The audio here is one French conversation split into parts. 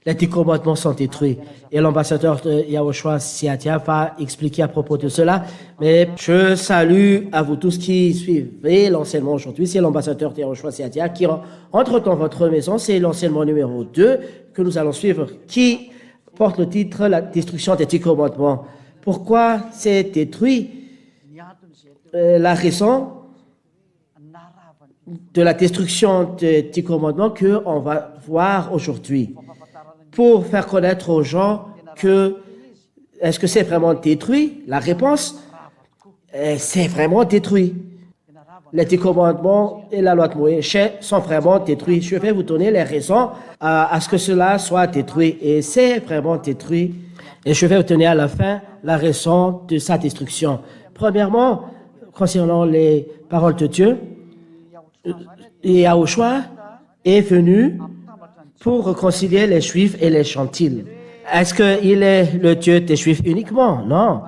Les 10 commandements sont détruits. Et l'ambassadeur de Yahushua Siatia va expliquer à propos de cela. Mais je salue à vous tous qui suivez l'enseignement aujourd'hui. C'est l'ambassadeur de Yahushua Siatia qui entre dans votre maison. C'est l'enseignement numéro 2 que nous allons suivre qui porte le titre « La destruction des 10 commandements ». Pourquoi c'est détruit? La raison de la destruction des 10 commandements qu'on va voir aujourd'hui. Pour faire connaître aux gens que est-ce que c'est vraiment détruit? La réponse, c'est vraiment détruit. Les 10 commandements et la loi de Moïse sont vraiment détruits. Je vais vous donner les raisons à ce que cela soit détruit. Et c'est vraiment détruit. Et je vais vous donner à la fin la raison de sa destruction. Premièrement, concernant les paroles de Dieu, Yahushua est venu pour réconcilier les Juifs et les Gentils. Est-ce qu'il est le Dieu des Juifs uniquement? Non.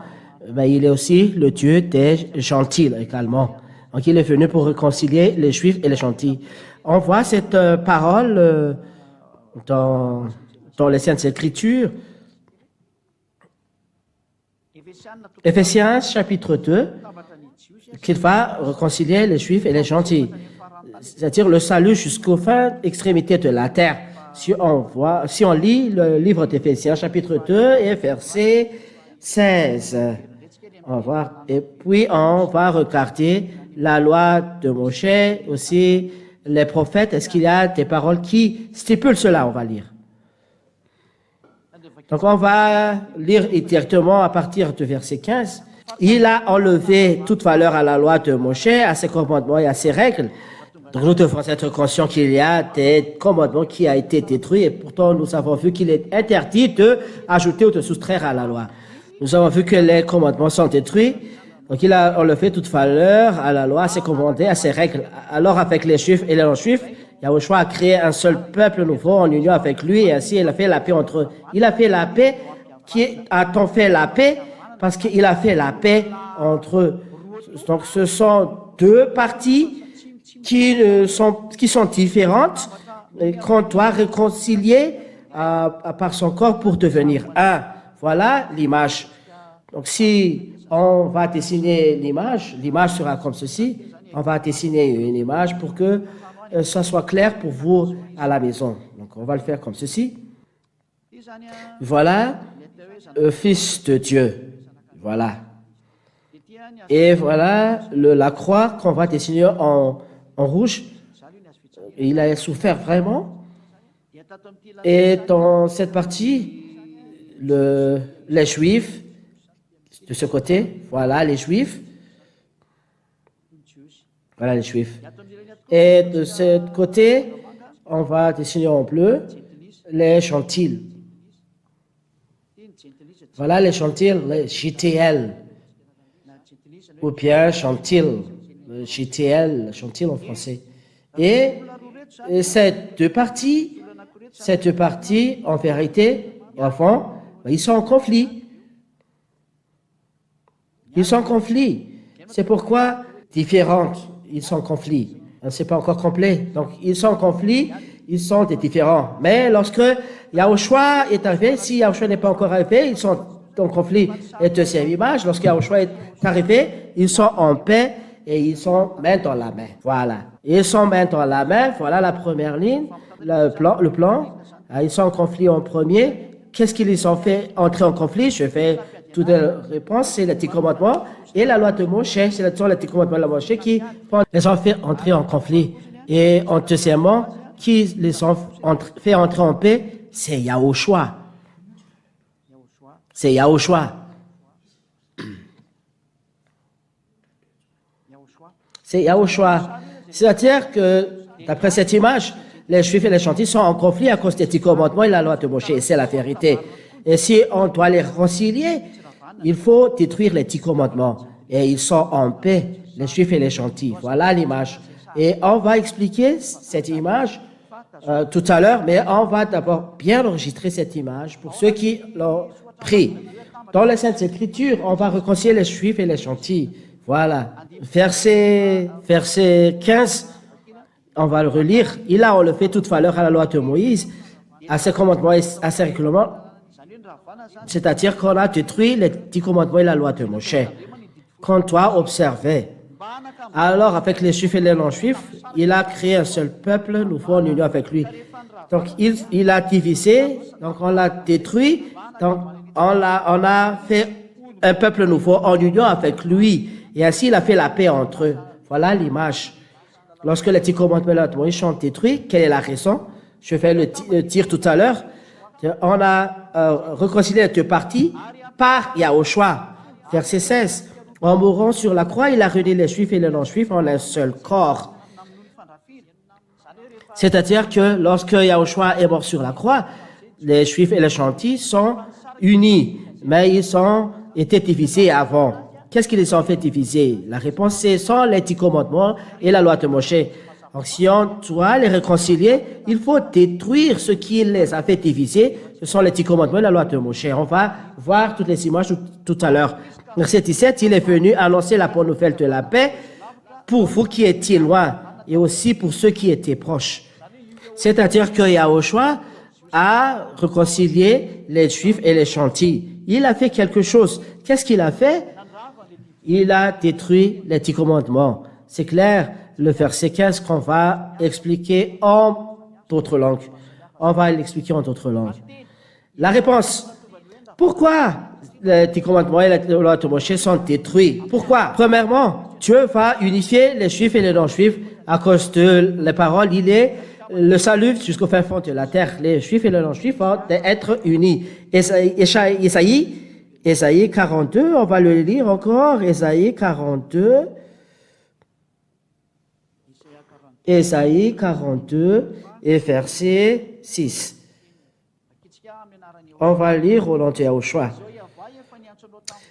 Mais il est aussi le Dieu des Gentils également. Donc, il est venu pour réconcilier les Juifs et les Gentils. On voit cette parole dans les Saintes Écritures. Éphésiens chapitre 2, qu'il va réconcilier les Juifs et les Gentils. C'est-à-dire le salut jusqu'aux fins extrémités de la terre. Si on lit le livre d'Éphésiens, chapitre 2 et verset 16, on va voir. Et puis, on va regarder la loi de Moshe, aussi les prophètes. Est-ce qu'il y a des paroles qui stipulent cela? On va lire. Donc, on va lire directement à partir du verset 15. Il a enlevé toute valeur à la loi de Moshe, à ses commandements et à ses règles. Donc, nous devons être conscients qu'il y a des commandements qui ont été détruits et pourtant, nous avons vu qu'il est interdit d'ajouter ou de soustraire à la loi. Nous avons vu que les commandements sont détruits. Donc, il a enlevé toute valeur à la loi, à ses commandements, à ses règles. Alors, avec les Juifs et les non-Juifs, Yahushua a créé un seul peuple nouveau en union avec lui et ainsi, il a fait la paix entre eux. Il a fait la paix. Qui a-t-on fait la paix? Parce qu'il a fait la paix entre eux. Donc, ce sont deux parties qui sont différentes et qu'on doit réconcilier par son corps pour devenir un. Voilà l'image. Donc, si on va dessiner l'image sera comme ceci. On va dessiner une image pour que ça soit clair pour vous à la maison. Donc, on va le faire comme ceci. Voilà le Fils de Dieu. Voilà. Et voilà la croix qu'on va dessiner en rouge. Il a souffert vraiment. Et dans cette partie, les Juifs, de ce côté, voilà les Juifs. Voilà les Juifs. Et de ce côté, on va dessiner en bleu les Gentils. Voilà les Gentils, les JTL. Ou bien Gentils, JTL, Gentils en français. Et ces deux parties, en vérité, au fond, ils sont en conflit. Ils sont en conflit. C'est pourquoi différentes, ils sont en conflit. C'est pas encore complet. Donc, ils sont en conflit, ils sont des différents. Mais lorsque Yahushua est arrivé, si Yahushua n'est pas encore arrivé, ils sont en conflit. Et deuxième image, lorsque Yahushua est arrivé, ils sont en paix et ils sont main dans la main. Voilà. Ils sont main dans la main. Voilà la première ligne, le plan. Ils sont en conflit en premier. Qu'est-ce qu'ils les ont fait entrer en conflit? Je fais toutes les réponses, c'est les 10 commandements. Et la loi de Moshe, c'est les 10 commandements de Moshe qui les ont fait entrer en conflit. Et en deuxièmement, qui les ont fait entrer en paix, c'est Yahushua. C'est Yahushua. C'est Yahushua. C'est-à-dire que, d'après cette image, les Juifs et les Gentils sont en conflit à cause des 10 commandements et la loi de Moshe. Et c'est la vérité. Et si on doit les réconcilier, il faut détruire les 10 commandements. Et ils sont en paix, les Juifs et les Gentils. Voilà l'image. Et on va expliquer cette image tout à l'heure, mais on va d'abord bien enregistrer cette image pour ceux qui l'ont pris. Dans les Saintes Écritures, on va réconcilier les Juifs et les Gentils. Voilà. Verset 15, on va le relire. Il a enlevé toute valeur à la loi de Moïse. à ces commandements et à ces règlements, c'est-à-dire qu'on a détruit les 10 commandements et la loi de Moshe, qu'on doit observer. Alors, avec les Juifs et les non-Juifs, il a créé un seul peuple, nous faisons en union avec lui. Donc, il a divisé, donc on l'a détruit, donc on a fait un peuple nouveau en union avec lui. Et ainsi, il a fait la paix entre eux. Voilà l'image. Lorsque les 10 commandements de Moïse sont détruits, quelle est la raison? Je vais le dire tout à l'heure. On a réconcilié les deux parties par Yahushua. Verset 16. En mourant sur la croix, il a réuni les Juifs et les non-Juifs en un seul corps. C'est-à-dire que lorsque Yahushua est mort sur la croix, les Juifs et les gentils sont unis, mais ils ont été divisés avant. Qu'est-ce qui les ont fait diviser? La réponse, c'est sans les 10 commandements et la loi de Moshe. Donc, si on doit les réconcilier, il faut détruire ce qui les a fait diviser. Ce sont les 10 commandements et la loi de Moshe. On va voir toutes les images tout à l'heure. Verset 17, il est venu annoncer la bonne nouvelle de la paix pour vous qui étiez loin et aussi pour ceux qui étaient proches. C'est-à-dire que Yahushua a réconcilié les Juifs et les gentils. Il a fait quelque chose. Qu'est-ce qu'il a fait? Il a détruit les 10 commandements. C'est clair, le verset 15 qu'on va expliquer en d'autres langues. On va l'expliquer en d'autres langues. La réponse, pourquoi les 10 commandements et la loi de Moshe sont détruits? Pourquoi? Premièrement, Dieu va unifier les Juifs et les non-Juifs à cause de les paroles. Il est le salut jusqu'au fin fond de la terre. Les Juifs et les non-Juifs vont être unis. Ésaïe 42, on va le lire encore. Ésaïe 42. Ésaïe 42 et verset 6. On va lire au nom de Yahushua.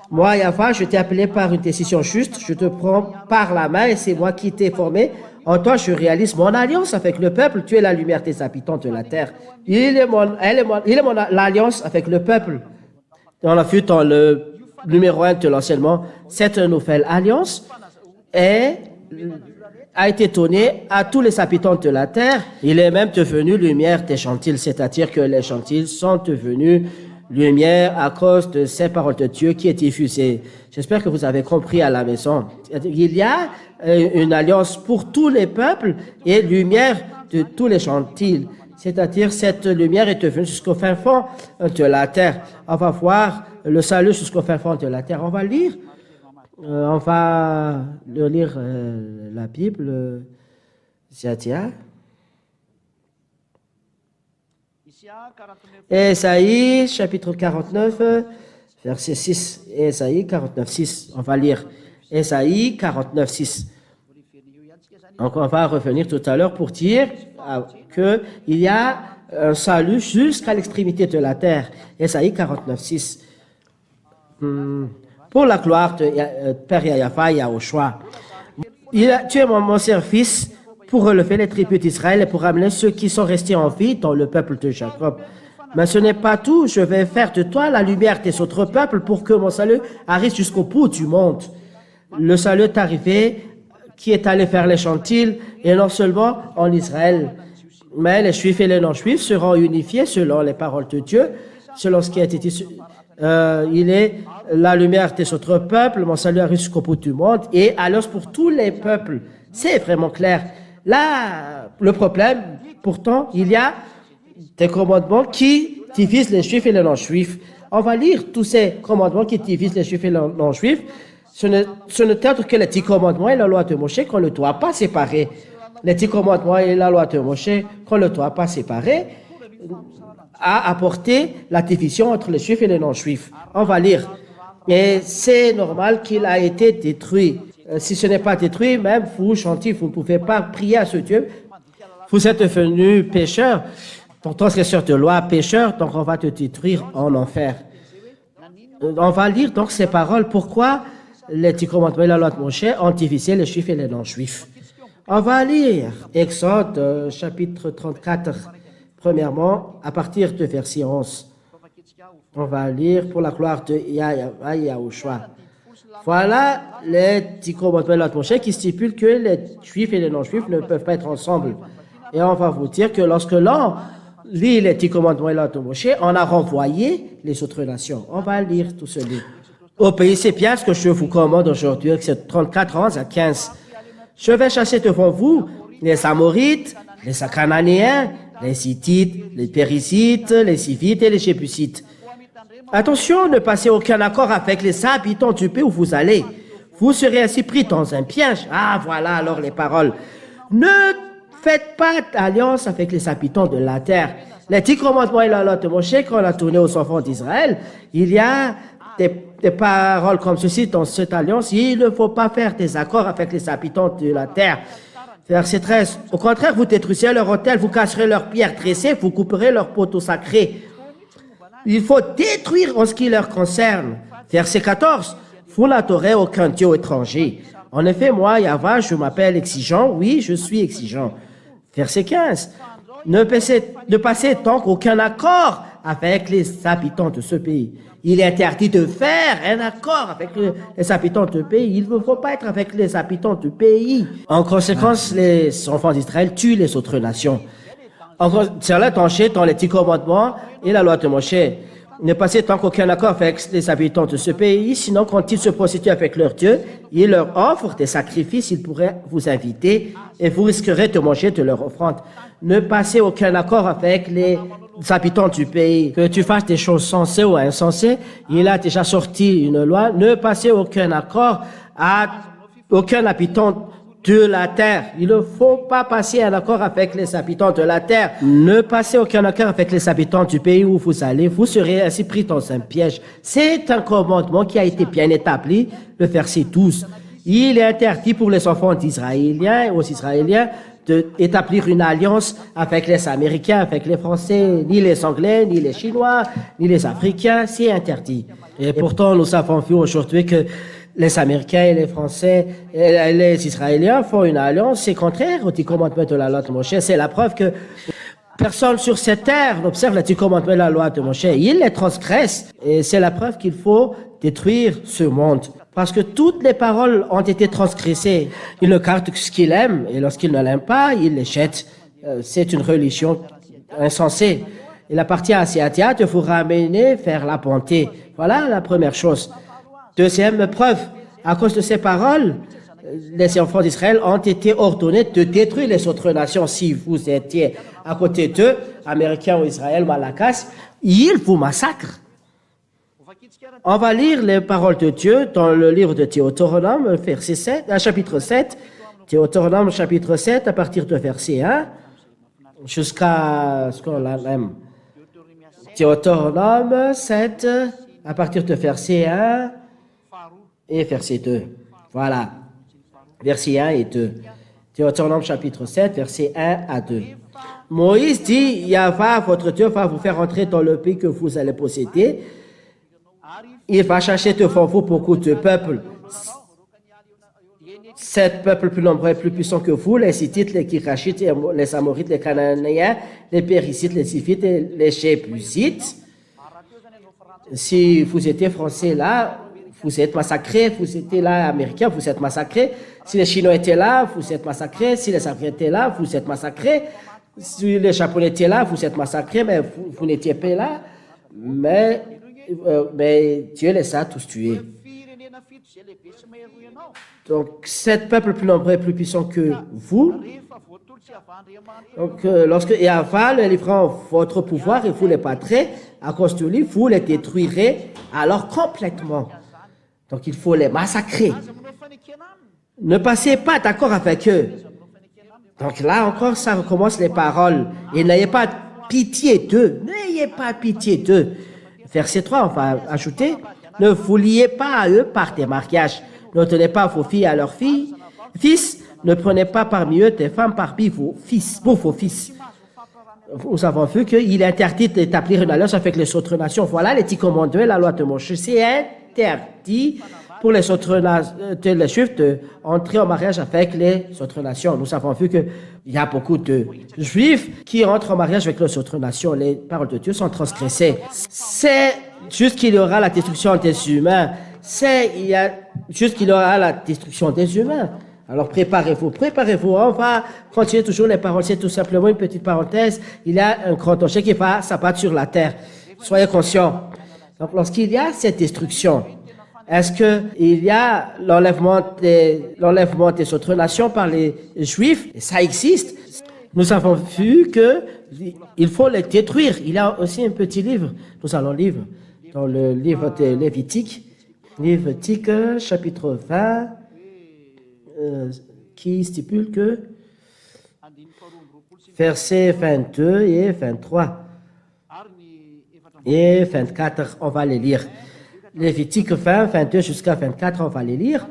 Moi, Yahva, je t'ai appelé par une décision juste, je te prends par la main et c'est moi qui t'ai formé. En toi, je réalise mon alliance avec le peuple. Tu es la lumière des habitants de la terre. Il est mon alliance avec le peuple. On a vu dans le numéro 1 de l'enseignement, cette nouvelle alliance a été donnée à tous les habitants de la terre. Il est même devenu lumière des gentils, c'est-à-dire que les gentils sont devenus lumière à cause de ces paroles de Dieu qui est diffusée. J'espère que vous avez compris à la maison. Il y a une alliance pour tous les peuples et lumière de tous les gentils. C'est-à-dire cette lumière est devenue jusqu'au fin fond de la terre. On va voir le salut jusqu'au fin fond de la terre. On va lire. On va lire la Bible. Ziadia. Ésaïe, chapitre 49, verset 6. Ésaïe 49, 6. On va lire Ésaïe 49, 6. Donc, on va revenir tout à l'heure pour dire qu'il y a un salut jusqu'à l'extrémité de la terre. Ésaïe 49, 6. Pour la gloire de Père Yahva et Yahushua. Tu es mon service pour relever les tribus d'Israël et pour amener ceux qui sont restés en vie dans le peuple de Jacob. Mais ce n'est pas tout. Je vais faire de toi la lumière des autres peuples pour que mon salut arrive jusqu'au bout du monde. Le salut est arrivé, qui est allé vers les gentils, et non seulement en Israël. Mais les Juifs et les non-Juifs seront unifiés selon les paroles de Dieu, selon ce qui a été dit. Il est la lumière des autres peuples, mon salut arrive jusqu'au bout du monde, et alors pour tous les peuples. C'est vraiment clair. Là, le problème, pourtant, il y a des commandements qui divisent les Juifs et les non-Juifs. On va lire tous ces commandements qui divisent les Juifs et les non-Juifs. Ce n'est autre que les 10 commandements et la loi de Moshe qu'on ne doit pas séparer. Les 10 commandements et la loi de Moshe qu'on ne doit pas séparer a apporté la division entre les Juifs et les non-Juifs. On va lire. Et c'est normal qu'il a été détruit. Si ce n'est pas détruit, même vous, gentils, vous ne pouvez pas prier à ce Dieu. Vous êtes devenus pécheurs, donc transgresseurs de loi, pécheurs, donc on va te détruire en enfer. On va lire donc ces paroles. Pourquoi les 10 commandements et la loi de Moshe ont divisé les Juifs et les non-Juifs? On va lire Exode, chapitre 34, premièrement, à partir de verset 11. On va lire pour la gloire de Yahushua. Voilà les 10 commandements de la loi de Moshe qui stipulent que les Juifs et les non-Juifs ne peuvent pas être ensemble. Et on va vous dire que lorsque l'un lit les 10 commandements et la loi de Moshe, on a renvoyé les autres nations. On va lire tout ce livre. Au pays sépien, ce que je vous commande aujourd'hui, c'est 34, 11 à 15. Je vais chasser devant vous les Amorites, les Cananéens, les Hittites, les Périsites, les Sivites et les Jébusites. Attention, ne passez aucun accord avec les habitants du pays où vous allez. Vous serez ainsi pris dans un piège. Ah, voilà alors les paroles. Ne faites pas alliance avec les habitants de la terre. Les 10 commandements et la loi de Moshe, quand on a tourné aux enfants d'Israël, il y a des paroles comme ceci dans cette alliance. Il ne faut pas faire des accords avec les habitants de la terre. Verset 13. Au contraire, vous détruisez leur autel, vous casserez leurs pierres dressées, vous couperez leurs poteaux sacrés. Il faut détruire en ce qui leur concerne. Verset 14. Vous n'adorez aucun Dieu étranger. En effet, moi, Yahva, je m'appelle exigeant. Oui, je suis exigeant. Verset 15. Ne passez donc aucun accord avec les habitants de ce pays. Il est interdit de faire un accord avec les habitants du pays. Il ne faut pas être avec les habitants du pays. En conséquence, les enfants d'Israël tuent les autres nations. Cela est tanché dans les 10 commandements et la loi de Moshe. Ne passez donc aucun accord avec les habitants de ce pays, sinon quand ils se prostituent avec leur Dieu, ils leur offrent des sacrifices, ils pourraient vous inviter et vous risquerez de manger de leur offrande. Ne passez aucun accord avec les habitants du pays. Que tu fasses des choses sensées ou insensées, il a déjà sorti une loi. Ne passez aucun accord à aucun habitant de la terre. Il ne faut pas passer un accord avec les habitants de la terre. Ne passez aucun accord avec les habitants du pays où vous allez. Vous serez ainsi pris dans un piège. C'est un commandement qui a été bien établi, le verset 12. Il est interdit pour les enfants d'Israéliens, aux Israéliens, d'établir une alliance avec les Américains, avec les Français, ni les Anglais, ni les Chinois, ni les Africains. C'est interdit. Et pourtant, nous avons vu aujourd'hui que les Américains et les Français et les Israéliens font une alliance. C'est contraire aux 10 commandements de la loi de Moshe. C'est la preuve que personne sur cette terre n'observe les 10 commandements de la loi de Moshe. Ils les transgressent. Et c'est la preuve qu'il faut détruire ce monde. Parce que toutes les paroles ont été transgressées. Il ne garde que ce qu'il aime. Et lorsqu'il ne l'aime pas, il les jette. C'est une religion insensée. Il appartient à Séatia de vous ramener vers la bonté. Voilà la première chose. Deuxième preuve, à cause de ces paroles, les enfants d'Israël ont été ordonnés de détruire les autres nations. Si vous étiez à côté d'eux, Américains ou Israël, Malakas, ils vous massacrent. On va lire les paroles de Dieu dans le livre de Deutéronome, chapitre 7. Deutéronome, chapitre 7, à partir de verset 1 jusqu'à ce qu'on l'aime. Deutéronome 7, à partir de verset 1 et verset 2. Voilà. Versets 1 et 2. Deutéronome chapitre 7, versets 1 à 2. Moïse dit, Yahva, votre Dieu, va vous faire entrer dans le pays que vous allez posséder. Il va chercher devant vous beaucoup de peuples. 7 peuples plus nombreux et plus puissants que vous, les Hittites, les Kirachites, les Amorites, les Cananéens, les Périsites, les Sivites et les Jébusites. Si vous étiez français là, vous êtes massacrés. Vous étiez là, américains, vous êtes massacrés. Si les Chinois étaient là, vous êtes massacrés. Si les Africains étaient là, vous êtes massacrés. Si les Japonais étaient là, vous êtes massacrés, mais vous n'étiez pas là. Mais Dieu les a tous tués. Donc, 7 peuples plus nombreux et plus puissants que vous. Donc, lorsque Yahva les livrera en votre pouvoir et vous les battrez, à cause de lui, vous les détruirez alors complètement. Donc, il faut les massacrer. Ne passez pas d'accord avec eux. Donc là encore, ça recommence les paroles. Et n'ayez pas pitié d'eux. N'ayez pas pitié d'eux. Verset 3, on va ajouter, ne vous liez pas à eux par des mariages. Ne donnez pas vos filles à leurs filles. Fils, ne prenez pas parmi eux des femmes parmi vos fils, pour vos fils. Nous avons vu qu'il est interdit d'établir une alliance avec les autres nations. Voilà les 10 commandements, la loi de Moshe. C'est interdit pour les autres les Juifs d'entrer en mariage avec les autres nations. Nous avons vu qu'il y a beaucoup de Juifs qui entrent en mariage avec les autres nations. Les paroles de Dieu sont transgressées. C'est juste qu'il y aura la destruction des humains. Il y a juste qu'il y aura la destruction des humains. Alors préparez-vous. On va continuer toujours les paroles. C'est tout simplement une petite parenthèse. Il y a un grand danger qui s'abattre sur la terre. Soyez conscients. Donc lorsqu'il y a cette destruction, est-ce qu'il y a l'enlèvement des autres nations par les Juifs? Ça existe. Nous avons vu qu'il faut les détruire. Il y a aussi un petit livre. Nous allons lire dans le livre de Lévitique, chapitre 20, qui stipule que versets 22 et 23 et 24, on va les lire. Lévitique 20, 22 jusqu'à 24, on va les lire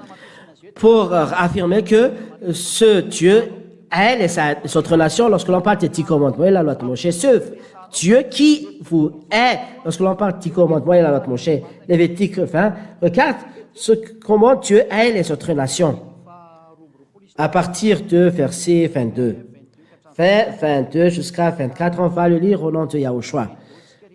pour affirmer que ce Dieu est les autres nations. Lorsque l'on parle des 10 commandements et la loi de Moshe, ce Dieu qui vous est, lorsque l'on parle des 10 commandements et la loi de Moshe, Lévitique 20, regarde comment Dieu est les autres nations. À partir de verset 22. 22 jusqu'à 24, on va le lire au nom de Yahushua.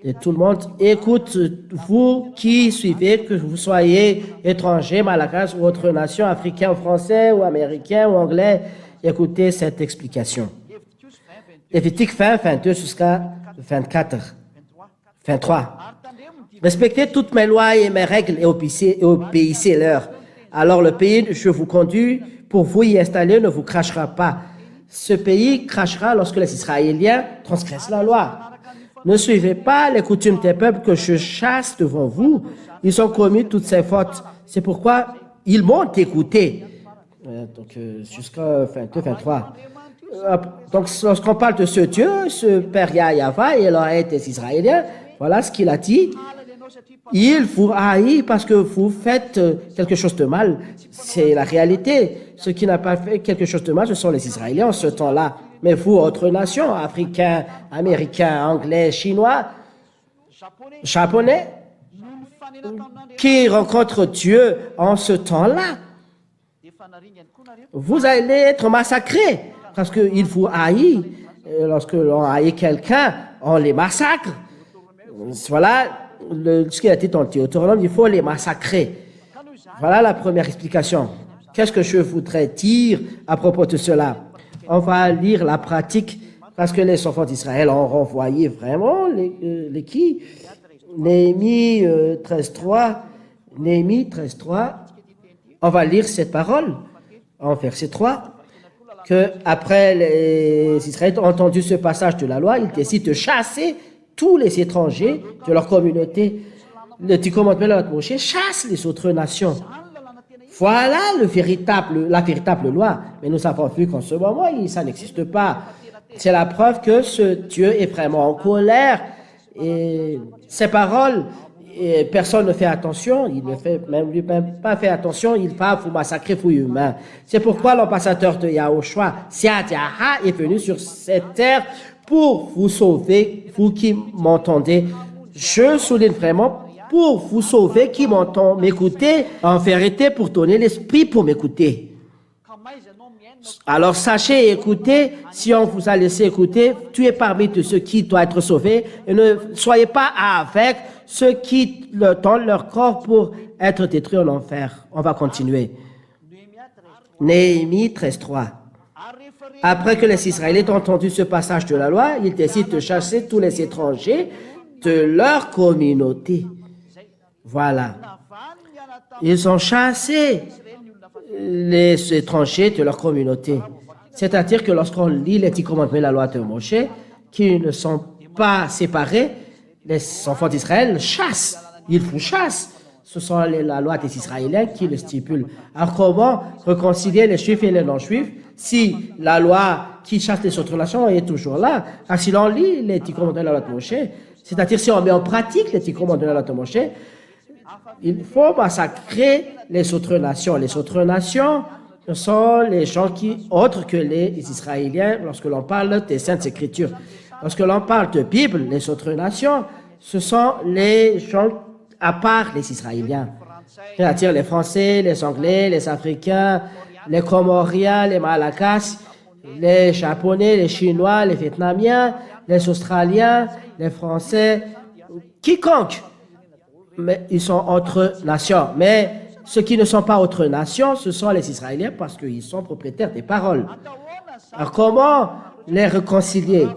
Et tout le monde, écoute, vous qui suivez, que vous soyez étrangers, malakas ou autre nation, africain, français ou américain ou anglais, écoutez cette explication. Lévitique 20, 22 jusqu'à 24, 23. Respectez toutes mes lois et mes règles et obéissez-leur. Alors le pays, je vous conduis pour vous y installer, ne vous crachera pas. Ce pays crachera lorsque les Israéliens transgressent la loi. Ne suivez pas les coutumes des peuples que je chasse devant vous. Ils ont commis toutes ces fautes. C'est pourquoi ils m'ont écouté. Donc, jusqu'à 22, 23. Donc, lorsqu'on parle de ce Dieu, ce Père Yahva, et leur aide des Israéliens, voilà ce qu'il a dit. Il vous haït parce que vous faites quelque chose de mal. C'est la réalité. Ceux qui n'ont pas fait quelque chose de mal, ce sont les Israéliens en ce temps-là. Mais vous, autres nations, Africains, Américains, Anglais, Chinois, Japonais, qui rencontrent Dieu en ce temps-là, vous allez être massacrés parce qu'il vous haït. Lorsque l'on haït quelqu'un, on les massacre. Voilà ce qu'il a dit dans le Deutéronome, il faut les massacrer. Voilà la première explication. Qu'est-ce que je voudrais dire à propos de cela? On va lire la pratique parce que les enfants d'Israël ont renvoyé vraiment les qui? Néhémie 13.3. Néhémie 13.3. On va lire cette parole en verset 3. Que après les Israélites ont entendu ce passage de la loi, ils décident de chasser tous les étrangers de leur communauté. Le 10 commandements de la loi de Moshe chasse les autres nations. Voilà la véritable loi. Mais nous avons vu qu'en ce moment, ça n'existe pas. C'est la preuve que ce Dieu est vraiment en colère. Et ces paroles, personne ne fait attention. Il ne fait même pas fait attention. Il va vous massacrer, vous humains. C'est pourquoi l'ambassadeur de Yahushua, Siadiaha, est venu sur cette terre pour vous sauver, vous qui m'entendez. Je souligne vraiment pour vous sauver, qui m'entend m'écouter, en vérité pour donner l'esprit pour m'écouter. Alors sachez écouter, si on vous a laissé écouter, tu es parmi de ceux qui doivent être sauvés, et ne soyez pas avec ceux qui donnent leur corps pour être détruits en enfer. On va continuer. Néhémie 13.3. Après que les Israélites ont entendu ce passage de la loi, ils décident de chasser tous les étrangers de leur communauté. Voilà. Ils ont chassé les étrangers de leur communauté. C'est-à-dire que lorsqu'on lit les 10 commandements de la loi de Moshe, qui ne sont pas séparés, les enfants d'Israël chassent. Ils vous chassent. Ce sont la loi des Israéliens qui le stipule. Alors comment réconcilier les Juifs et les non-Juifs si la loi qui chasse les autres nations est toujours là? Alors si l'on lit les 10 commandements de la loi de Moshe, c'est-à-dire si on met en pratique les 10 commandements de la loi de Moshe, il faut massacrer les autres nations. Les autres nations, ce sont les gens autres que les Israéliens, lorsque l'on parle des Saintes Écritures. Lorsque l'on parle de Bible, les autres nations, ce sont les gens à part les Israéliens. C'est-à-dire les Français, les Anglais, les Africains, les Comoriens, les Malakas, les Japonais, les Chinois, les Vietnamiens, les Australiens, les Français, quiconque. Mais ils sont entre nations. Mais ceux qui ne sont pas autres nations, ce sont les Israéliens parce qu'ils sont propriétaires des paroles. Alors comment les réconcilier?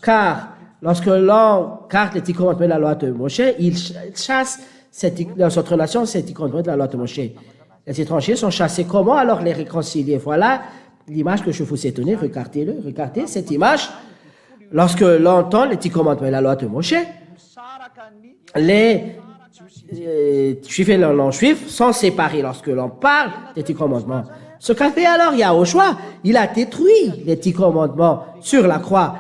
Car lorsque l'on garde les 10 commandements de la loi de Moshe, il chasse dans notre nation ces 10 commandements de la loi de Moshe. Les étrangers sont chassés. Comment alors les réconcilier? Voilà l'image que je vous ai donnée. Regardez-le. Regardez cette image. Lorsque l'on entend les 10 commandements de la loi de Moshe, les juifs et les non-juifs sont séparés lorsque l'on parle des 10 commandements. Ce qu'a fait alors Yahushua, il a détruit les 10 commandements sur la croix.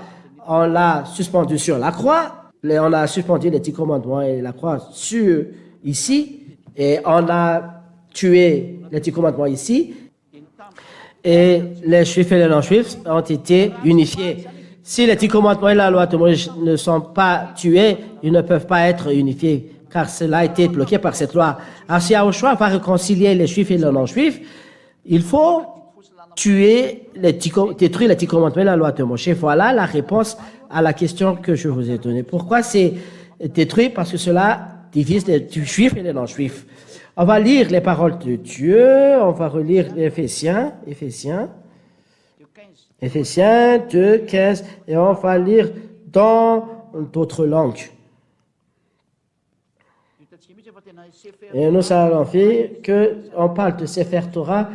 On l'a suspendu sur la croix. On a suspendu les 10 commandements et la croix sur ici. Et on a tué les 10 commandements ici. Et les juifs et les non-juifs ont été unifiés. Si les 10 commandements et la loi de Moïse ne sont pas tués, ils ne peuvent pas être unifiés, car cela a été bloqué par cette loi. Alors si Yahushua va réconcilier les juifs et les non-juifs, il faut détruire les 10 commandements et la loi de Moshe. Voilà la réponse à la question que je vous ai donnée. Pourquoi c'est détruit? Parce que cela divise les juifs et les non-juifs. On va lire les paroles de Dieu, on va relire Éphésiens 2, 15, et on va lire dans d'autres langues. Et nous allons faire qu'on parle de Sefer Torah,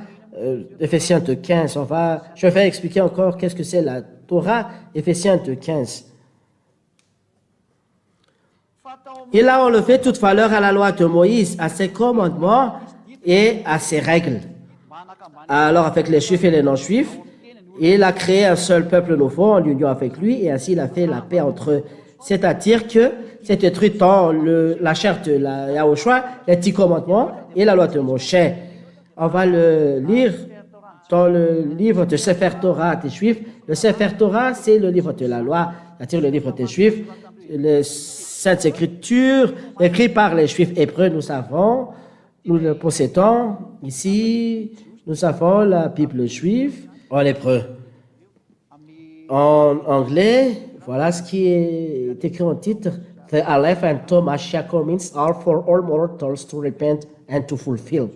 Éphésiens 2, 15. Je vais expliquer encore qu'est-ce que c'est la Torah, Éphésiens 2, 15. Il a enlevé toute valeur à la loi de Moïse, à ses commandements et à ses règles. Alors, avec les juifs et les non-juifs, il a créé un seul peuple nouveau en union avec lui et ainsi il a fait la paix entre eux. C'est-à-dire que c'est détruit dans la chair de Yahushua, les 10 commandements et la loi de Moshe. On va le lire dans le livre de Sefer Torah des Juifs. Le Sefer Torah, c'est le livre de la loi, c'est-à-dire le livre des Juifs. Les Saintes Écritures, écrites par les Juifs hébreux, nous le possédons ici. Nous avons la Bible juive en hébreu. En anglais, voilà ce qui est écrit en titre. The Aleph and Tom Mashiach means are for all mortals to repent and to fulfill.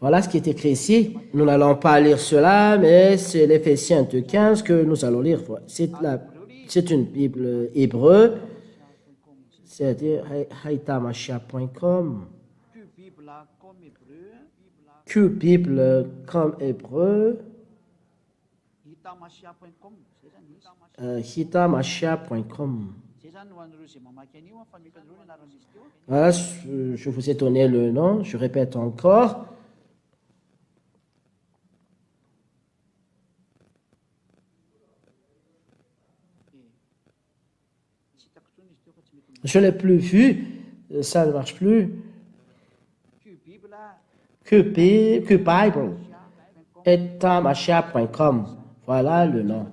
Voilà ce qui est écrit ici. Nous n'allons pas lire cela, mais c'est l'Éphésiens 2.15 que nous allons lire. C'est une Bible hébreu, c'est-à-dire haitamashiach.com. Q-Bible comme hébreu. hitamashia.com. Voilà, je vous ai donné le nom, je répète encore. Je ne l'ai plus vu, ça ne marche plus. Q-Bible, hitamashia.com. Voilà le nom.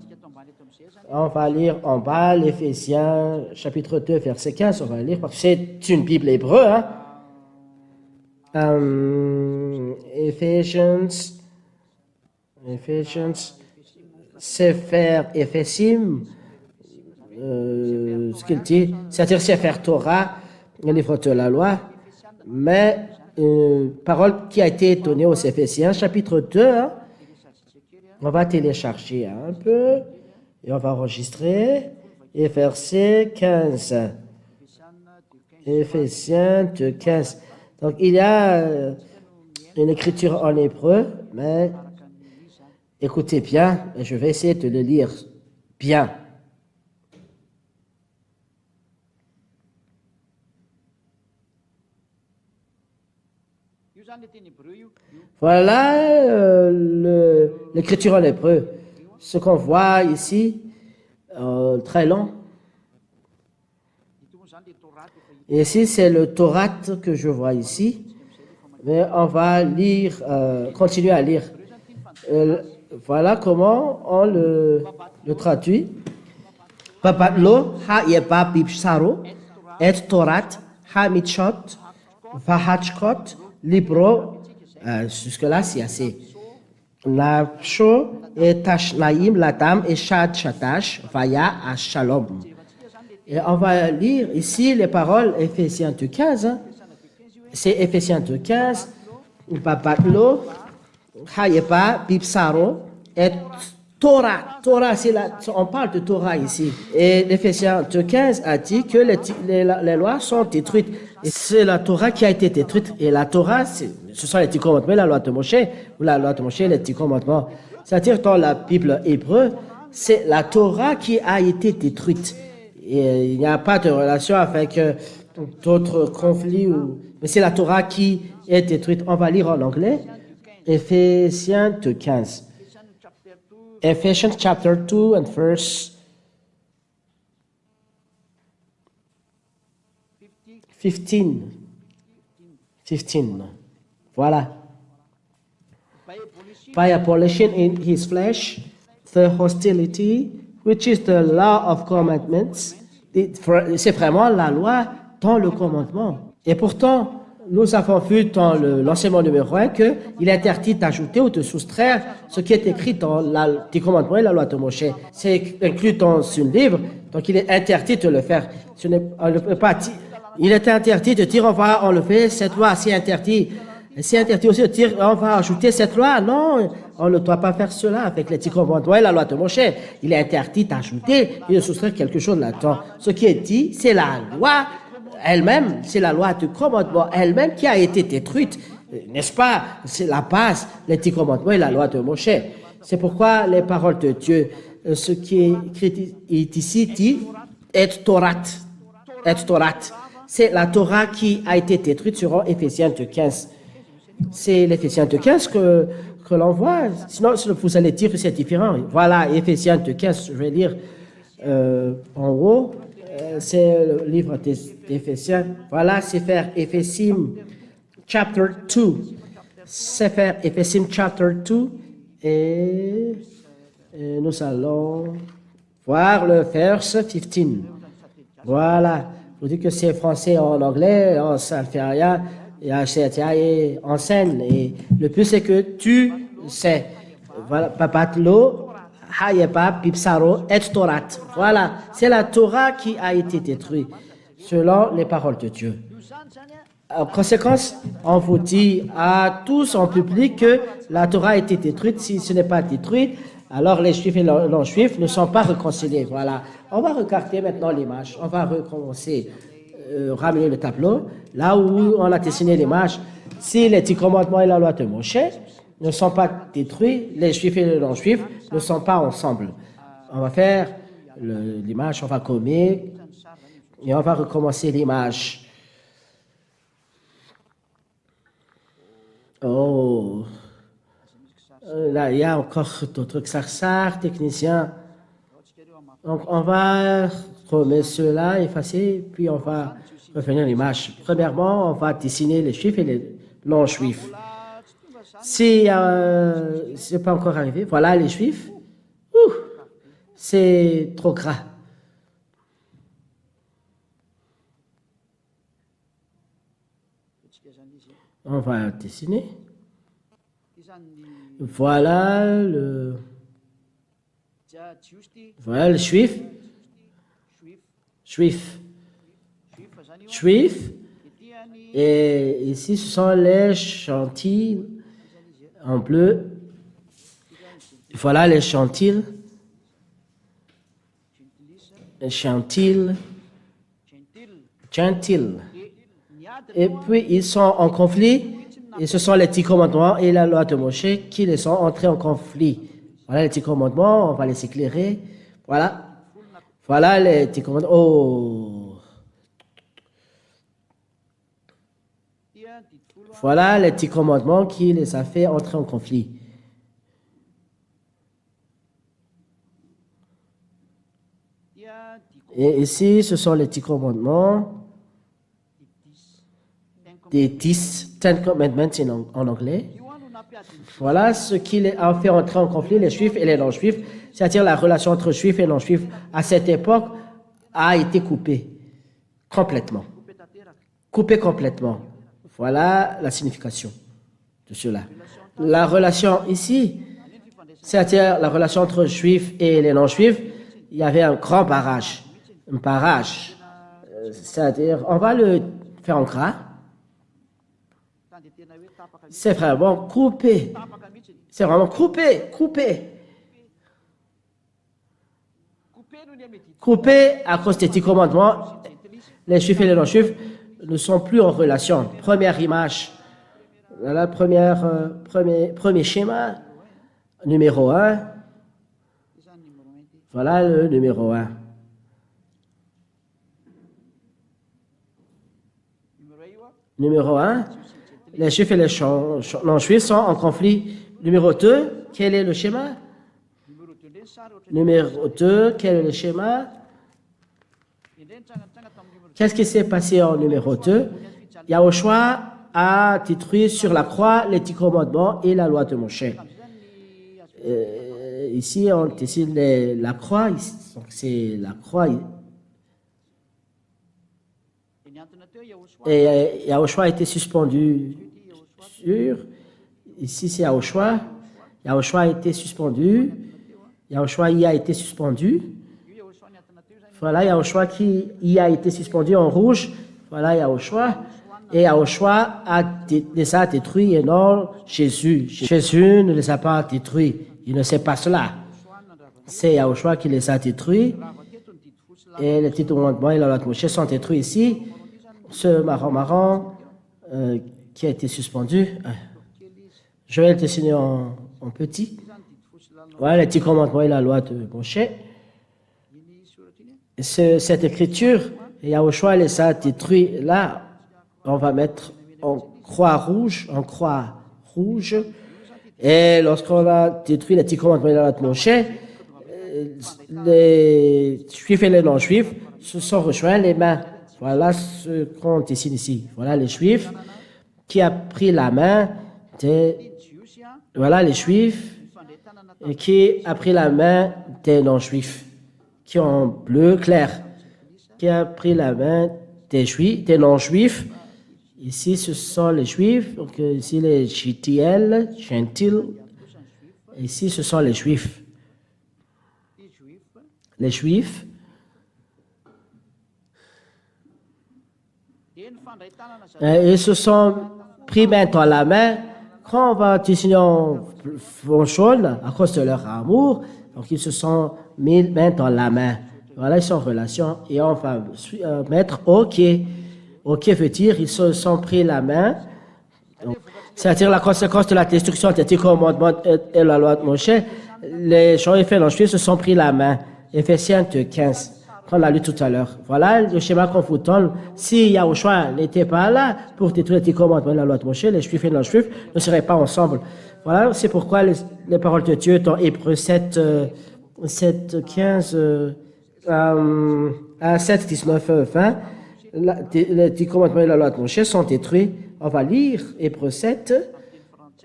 On va lire en bas l'Éphésiens chapitre 2 verset 15. On va lire parce que c'est une Bible hébreu. Ephesians, Sefer Ephésim, ce qu'il dit, c'est-à-dire Sefer Torah, le livre de la loi, mais parole qui a été donnée aux Éphésiens chapitre 2. On va télécharger un peu et on va enregistrer. Et verset 15. Éphésiens 2, 15. Donc, il y a une écriture en hébreu, mais écoutez bien, et je vais essayer de le lire bien. Voilà l'écriture en hébreu. Ce qu'on voit ici, très long. Et ici, c'est le Torah que je vois ici. Mais on va lire, continuer à lire. Voilà comment on le traduit. Papatlo ha-yeba bibsaro et Torat ha-mitshot vahachkot libro. Jusque-là, c'est assez. Nafsho et Tashnaim, la dame et Shad Shatash, Vaya à Shalom. Et on va lire ici les paroles Éphésiens 2.15. C'est Éphésiens 2.15. Papatlo, Hayepa, Pipsaro, et Torah. Torah, on parle de Torah ici. Et l'Éphésiens 15 a dit que les lois sont détruites. Et c'est la Torah qui a été détruite. Et la Torah, ce sont les 10 commandements, la loi de Moshe, ou la loi de Moshe, les 10 commandements. C'est-à-dire dans la Bible hébreu, c'est la Torah qui a été détruite. Et il n'y a pas de relation avec d'autres conflits. Mais c'est la Torah qui est détruite. On va lire en anglais. Éphésiens 15. Ephesians chapter 2 and verse 15. Voilà. By abolishing in his flesh the hostility, which is the law of commandments. C'est vraiment la loi dans le commandement. Et pourtant, nous avons vu dans l'enseignement numéro 1 qu'il est interdit d'ajouter ou de soustraire ce qui est écrit dans les commandements et la loi de Moshe. C'est inclus dans un livre, donc il est interdit de le faire. Il est interdit de dire on va enlever cette loi, c'est interdit. C'est interdit aussi de dire on va ajouter cette loi. Non, on ne doit pas faire cela avec les 10 commandements et la loi de Moshe. Il est interdit d'ajouter et de soustraire quelque chose là-dedans. Ce qui est dit, c'est la loi elle-même, c'est la loi du commandement elle-même qui a été détruite, n'est-ce pas? C'est la base, les 10 commandements et la loi de Moshe. C'est pourquoi les paroles de Dieu, ce qui est écrit ici dit, et Torah. C'est la Torah qui a été détruite sur Éphésiens 15. C'est l'Éphésiens 15 que l'on voit. Sinon, vous allez dire que c'est différent. Voilà, Éphésiens 15, je vais lire en haut. C'est le livre d'Éphésiens. Voilà, Sefer Ephesim, chapter 2. Sefer Ephesim, chapter 2. Et nous allons voir le verse 15. Voilà. Je vous dis que c'est français en anglais, ça ne fait rien. Et enseigne. Et le plus, c'est que tu sais. Voilà, Papatlo. Hayepa, Pipsaro, et Torah. Voilà, c'est la Torah qui a été détruite selon les paroles de Dieu. En conséquence, on vous dit à tous en public que la Torah a été détruite. Si ce n'est pas détruite, alors les Juifs et les non-Juifs ne sont pas réconciliés. Voilà. On va regarder maintenant l'image. On va recommencer, ramener le tableau. Là où on a dessiné l'image, si les 10 commandements et la loi de Moshe ne sont pas détruits, les Juifs et les non-Juifs ne sont pas ensemble. On va faire l'image, on va commettre et on va recommencer l'image. Oh, là il y a encore d'autres xarsars, techniciens. Donc on va remettre cela, effacer, puis on va revenir à l'image. Premièrement, on va dessiner les Juifs et les non-Juifs. Si c'est pas encore arrivé, voilà les Juifs. C'est trop gras. On va dessiner. Voilà le Juif. Et ici, ce sont les chantilles en bleu. Voilà les chantilles. Et puis, ils sont en conflit. Et ce sont les 10 commandements et la loi de Moshe qui les sont entrés en conflit. Voilà les 10 commandements, on va les éclairer. Voilà. Voilà les 10 commandements. Oh. Voilà les 10 commandements qui les a fait entrer en conflit. Et ici, ce sont les 10 commandements. Des 10 Commandments en anglais. Voilà ce qui les a fait entrer en conflit, les Juifs et les non-Juifs. C'est-à-dire la relation entre Juifs et non-Juifs à cette époque a été coupée complètement. Coupée complètement. Voilà la signification de cela. La relation ici, c'est-à-dire la relation entre Juifs et les non-Juifs, il y avait un grand barrage. Un barrage. C'est-à-dire, on va le faire en gras. C'est vraiment coupé. C'est vraiment coupé. Coupé à cause des 10 commandements. Les Juifs et les non-Juifs ne sont plus en relation. Première image. Voilà, premier schéma. Numéro 1. Voilà le numéro 1. Numéro 1. Les Juifs et les non-Juifs sont en conflit. Numéro 2. Quel est le schéma? Numéro 2. Quel est le schéma? Qu'est-ce qui s'est passé en numéro 2? Yahushua a détruit sur la croix les 10 commandements et la loi de Moshe. Ici, on dessine la croix. Donc, c'est la croix. Et Yahushua a été suspendu sur. Ici, c'est Yahushua. Yahushua a été suspendu. Yahushua y a été suspendu. Voilà, Yahushua qui y a été suspendu en rouge. Voilà, Yahushua. Et Yahushua les a détruits et non Jésus. Jésus ne les a pas détruits. Il ne sait pas cela. C'est Yahushua qui les a détruits. Et les 10 commandements et la loi de Moshe sont détruits ici. Ce marron qui a été suspendu. Je vais le dessiner en petit. Voilà les 10 commandements et la loi de Moshe. Cette écriture, Yahushua les a détruits. Là, on va mettre en croix rouge. Et lorsqu'on a détruit les 10 commandements et la loi de Moshe, les Juifs et les non-Juifs se sont rejoints les mains. Voilà ce qu'on dessine ici. Voilà les Juifs qui a pris la main des... Voilà les Juifs qui a pris la main des non-Juifs qui ont bleu clair, qui a pris la main des Juifs, des non-Juifs. Ici, ce sont les Juifs. Donc, ici, les gentiles. Ici, ce sont les Juifs. Les Juifs. Ils se sont pris main dans la main. Quand on va dessiner en jaune, à cause de leur amour, donc ils se sont mis main dans la main. Voilà, ils sont en relation. Et on va mettre OK. OK veut dire ils se sont pris la main. C'est-à-dire la conséquence de la destruction des 10 commandements et la loi de Moshe. Les Juifs et les non-Juifs se sont pris la main. Éphésiens 2:15. On l'a lu tout à l'heure. Voilà le schéma qu'on vous donne. Si Yahushua n'était pas là pour détruire les 10 commandements et la loi de Moshe, les Juifs et les non-Juifs ne seraient pas ensemble. Voilà, c'est pourquoi les paroles de Dieu dans Hébreux 7:15 à 7:19-20, les 10 commandements et la loi de Moshe sont détruits. On va lire Hébreux 7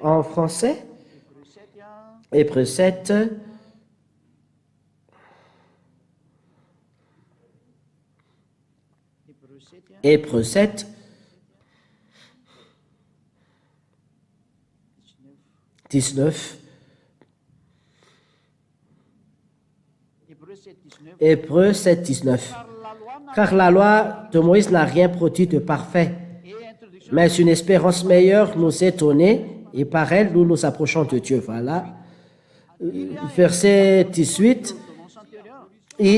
en français. Hébreux 7. Hébreux 7. 19. Hébreux 7, 19. Car la loi de Moïse n'a rien produit de parfait, mais une espérance meilleure nous est donnée, et par elle, nous nous approchons de Dieu. Voilà. Verset 18.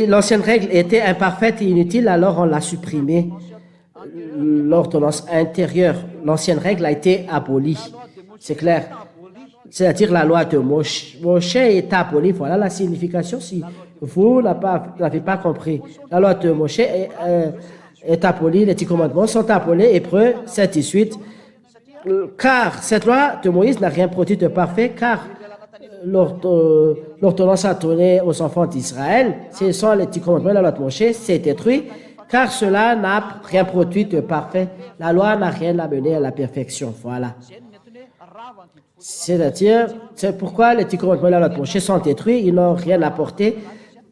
L'ancienne règle était imparfaite et inutile, alors on l'a supprimée. L'ordonnance intérieure, l'ancienne règle a été abolie. C'est clair. C'est-à-dire la loi de Moshe est abolie. Voilà la signification si vous n'avez pas compris. La loi de Moshe est abolie, les 10 commandements sont abolis. Hébreux 7, 18. Car cette loi de Moïse n'a rien produit de parfait, car l'ordonnance a donné aux enfants d'Israël, ce sont les 10 commandements, la loi de Moshe, c'est détruit, car cela n'a rien produit de parfait. La loi n'a rien amené à la perfection. Voilà. C'est-à-dire, c'est pourquoi les 10 commandements et la loi de Moshe sont détruits, ils n'ont rien apporté.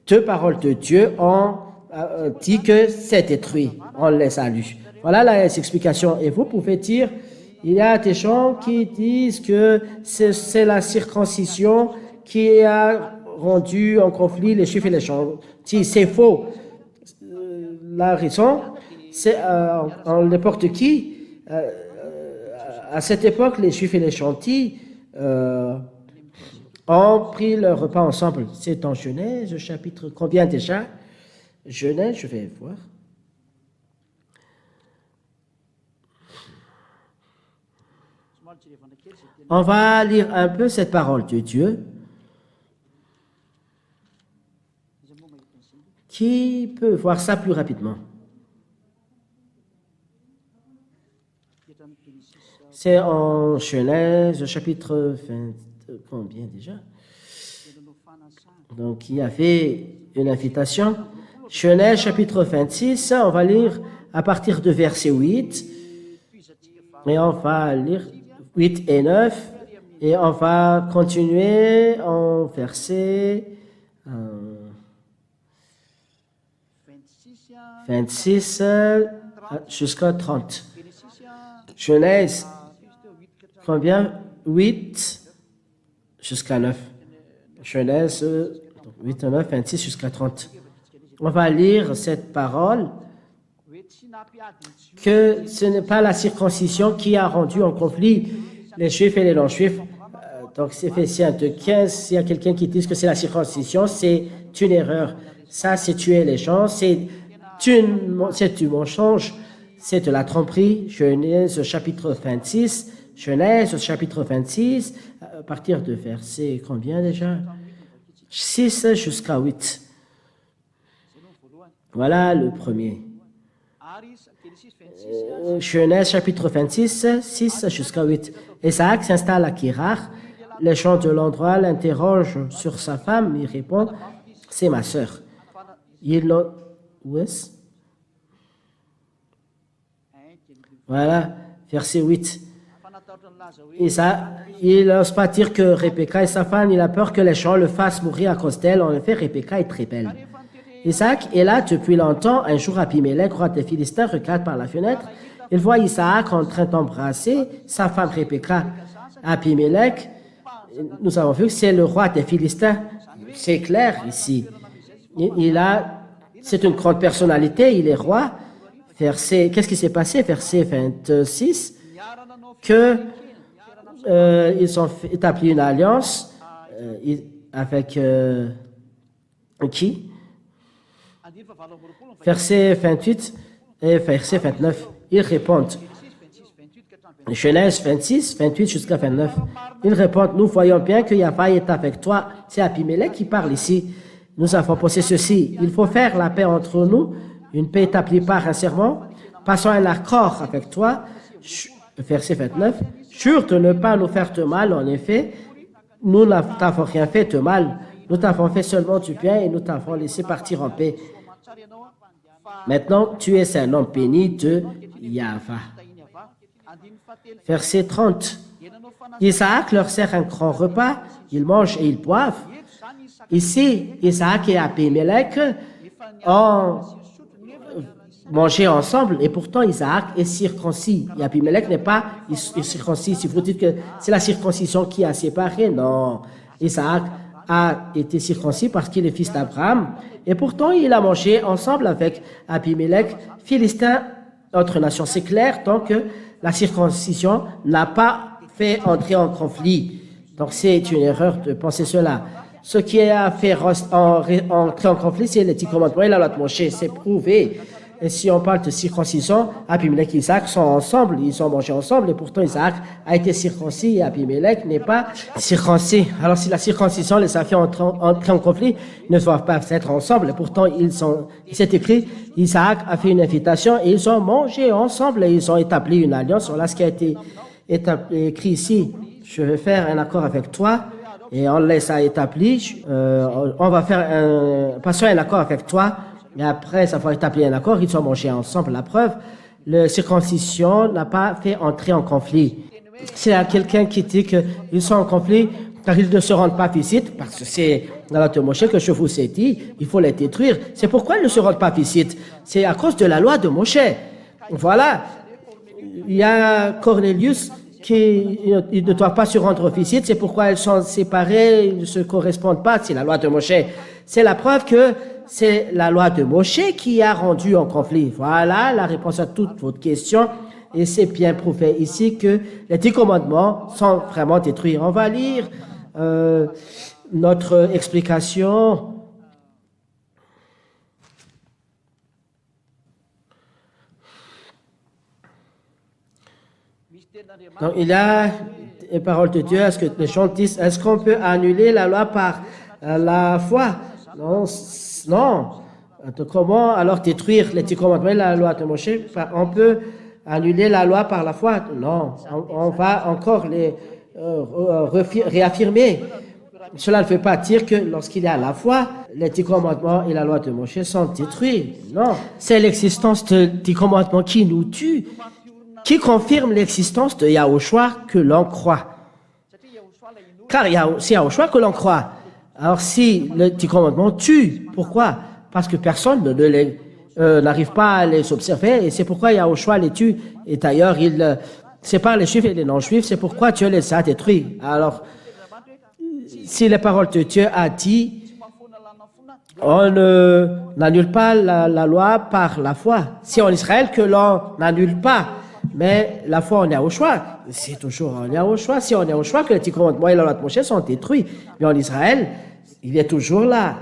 Deux paroles de Dieu ont dit que c'est détruit. On les a lues. Voilà les explications. Et vous pouvez dire, il y a des gens qui disent que c'est la circoncision qui a rendu en conflit les Juifs et les gentils. C'est faux. La raison, c'est n'importe qui à cette époque, les Juifs et les Chantis ont pris leur repas ensemble. C'est en Genèse, chapitre combien déjà? Genèse, je vais voir. On va lire un peu cette parole de Dieu. Qui peut voir ça plus rapidement? C'est en Genèse, chapitre 20, combien déjà? Donc, il y avait une invitation. Genèse, chapitre 26, on va lire à partir de verset 8. Et on va lire 8 et 9. Et on va continuer en verset 26 jusqu'à 30. Genèse, combien? 8 jusqu'à 9. Genèse 8 à 9, 26 jusqu'à 30. On va lire cette parole que ce n'est pas la circoncision qui a rendu en conflit les Juifs et les non-Juifs. Donc, c'est Éphésiens 2:15. S'il y a quelqu'un qui dit que c'est la circoncision, c'est une erreur. Ça, c'est tuer les gens, c'est du mensonge, c'est de la tromperie. Genèse chapitre 26. Genèse chapitre 26, à partir de verset combien déjà? 6 jusqu'à 8. Voilà le premier. Genèse chapitre 26, 6 jusqu'à 8. Isaac s'installe à Kérar. Les gens de l'endroit l'interrogent sur sa femme. Il répond, c'est ma sœur. Où est-ce? Voilà, verset 8. Il n'ose pas dire que Rebecca est sa femme. Il a peur que les gens le fassent mourir à cause d'elle. En effet, Rebecca est très belle. Isaac est là depuis longtemps. Un jour, Abimelech, roi des Philistins, regarde par la fenêtre. Il voit Isaac en train d'embrasser sa femme Rebecca. Abimelech, nous avons vu que c'est le roi des Philistins. C'est clair ici. C'est une grande personnalité, il est roi. Qu'est-ce qui s'est passé? Verset 26, que ils ont établi une alliance avec qui? Verset 28 et verset 29. Ils répondent. Genèse 26, 28 jusqu'à 29. Ils répondent, nous voyons bien que Yahvé est avec toi. C'est Abimelech qui parle ici. Nous avons posé ceci. Il faut faire la paix entre nous, une paix établie par un serment. Passons un accord avec toi. Verset 29. Jure de ne pas nous faire de mal. En effet, nous n'avons rien fait de mal. Nous t'avons fait seulement du bien et nous t'avons laissé partir en paix. Maintenant, tu es un homme béni de Yahvé. Verset 30. Isaac leur sert un grand repas. Ils mangent et ils boivent. Ici, Isaac et Abimelech ont mangé ensemble et pourtant Isaac est circoncis. Et Abimelech n'est pas circoncis. Si vous dites que c'est la circoncision qui a séparé, non. Isaac a été circoncis parce qu'il est fils d'Abraham et pourtant il a mangé ensemble avec Abimelech, Philistin, autre nation. C'est clair, donc la circoncision n'a pas fait entrer en conflit. Donc c'est une erreur de penser cela. Ce qui a fait entrer en conflit, c'est les 10 commandements et la loi de Moshe. C'est prouvé. Et si on parle de circoncision, Abimelech et Isaac sont ensemble, ils ont mangé ensemble, et pourtant Isaac a été circoncis et Abimelech n'est pas circoncis. Alors si la circoncision les a fait entrer en conflit, ils ne doivent pas être ensemble, et pourtant c'est écrit, Isaac a fait une invitation et ils ont mangé ensemble et ils ont établi une alliance. Voilà ce qui a été écrit ici. Je vais faire un accord avec toi. Et on laisse ça établi. On va passer un accord avec toi. Et après avoir établi un accord, ils ont mangé ensemble. La preuve, la circoncision n'a pas fait entrer en conflit. S'il y a quelqu'un qui dit qu'ils sont en conflit car ils ne se rendent pas visite, parce que c'est dans la loi de Moshe que je vous ai dit, il faut les détruire. C'est pourquoi ils ne se rendent pas visite. C'est à cause de la loi de Moshe. Voilà. Il y a Cornelius ils ne doivent pas se rendre visite, c'est pourquoi ils sont séparés, ils ne se correspondent pas, c'est la loi de Moshe. C'est la preuve que c'est la loi de Moshe qui a rendu en conflit. Voilà la réponse à toute votre question. et c'est bien prouvé ici que les 10 commandements sont vraiment détruits. On va lire notre explication. Donc, il y a une parole de Dieu. Est-ce que les gens disent, est-ce qu'on peut annuler la loi par la foi? Non, non. Comment alors détruire les 10 commandements et la loi de Moïse? On peut annuler la loi par la foi? Non. On va encore les réaffirmer. Cela ne veut pas dire que lorsqu'il y a la foi, les 10 commandements et la loi de Moïse sont détruits. Non. C'est l'existence des 10 commandements qui nous tue, qui confirme l'existence de Yahushua que l'on croit. Car c'est Yahushua que l'on croit. Alors si le 10 commandements tue, pourquoi? Parce que personne n'arrive pas à les observer et c'est pourquoi Yahushua les tue. Et d'ailleurs, il sépare les juifs et les non-juifs, c'est pourquoi Dieu les a détruits. Alors, si les paroles de Dieu a dit, on n'annule pas la loi par la foi. C'est en Israël que l'on n'annule pas. Mais la foi en Yahushua, c'est toujours en Yahushua. C'est en Yahushua que les 10 commandements et la loi de Moïse sont détruits. Mais en Israël, il est toujours là.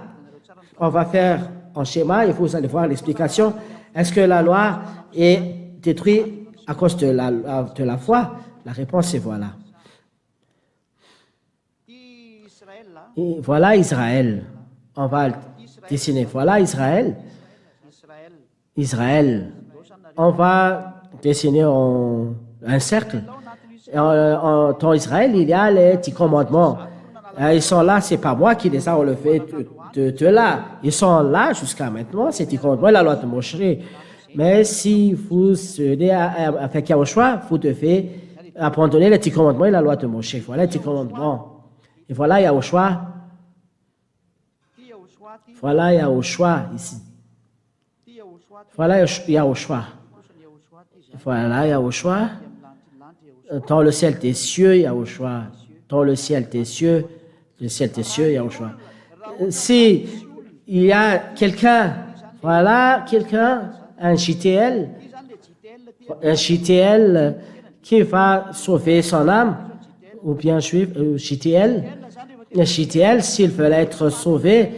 On va faire un schéma et vous allez voir l'explication. Est-ce que la loi est détruite à cause de la foi? La réponse est voilà. Et voilà Israël. On va dessiner. Voilà Israël. Israël. On va dessiner un cercle. Dans Israël, il y a les 10 commandements. Ils sont là, c'est pas moi qui les ai enlevés de là. Ils sont là jusqu'à maintenant, c'est 10 commandements, la loi de Moshe. Mais si vous venez avec Yahushua, vous devez abandonner les 10 commandements et la loi de Moshe. Voilà les 10 commandements. Et voilà Yahushua. Voilà Yahushua ici. Voilà Yahushua. Voilà Yahushua. Dans le ciel des cieux, Yahushua. Dans le ciel des cieux, Yahushua. Si il y a quelqu'un, voilà quelqu'un, un JTL qui va sauver son âme, ou bien JTL, s'ils veulent être sauvés,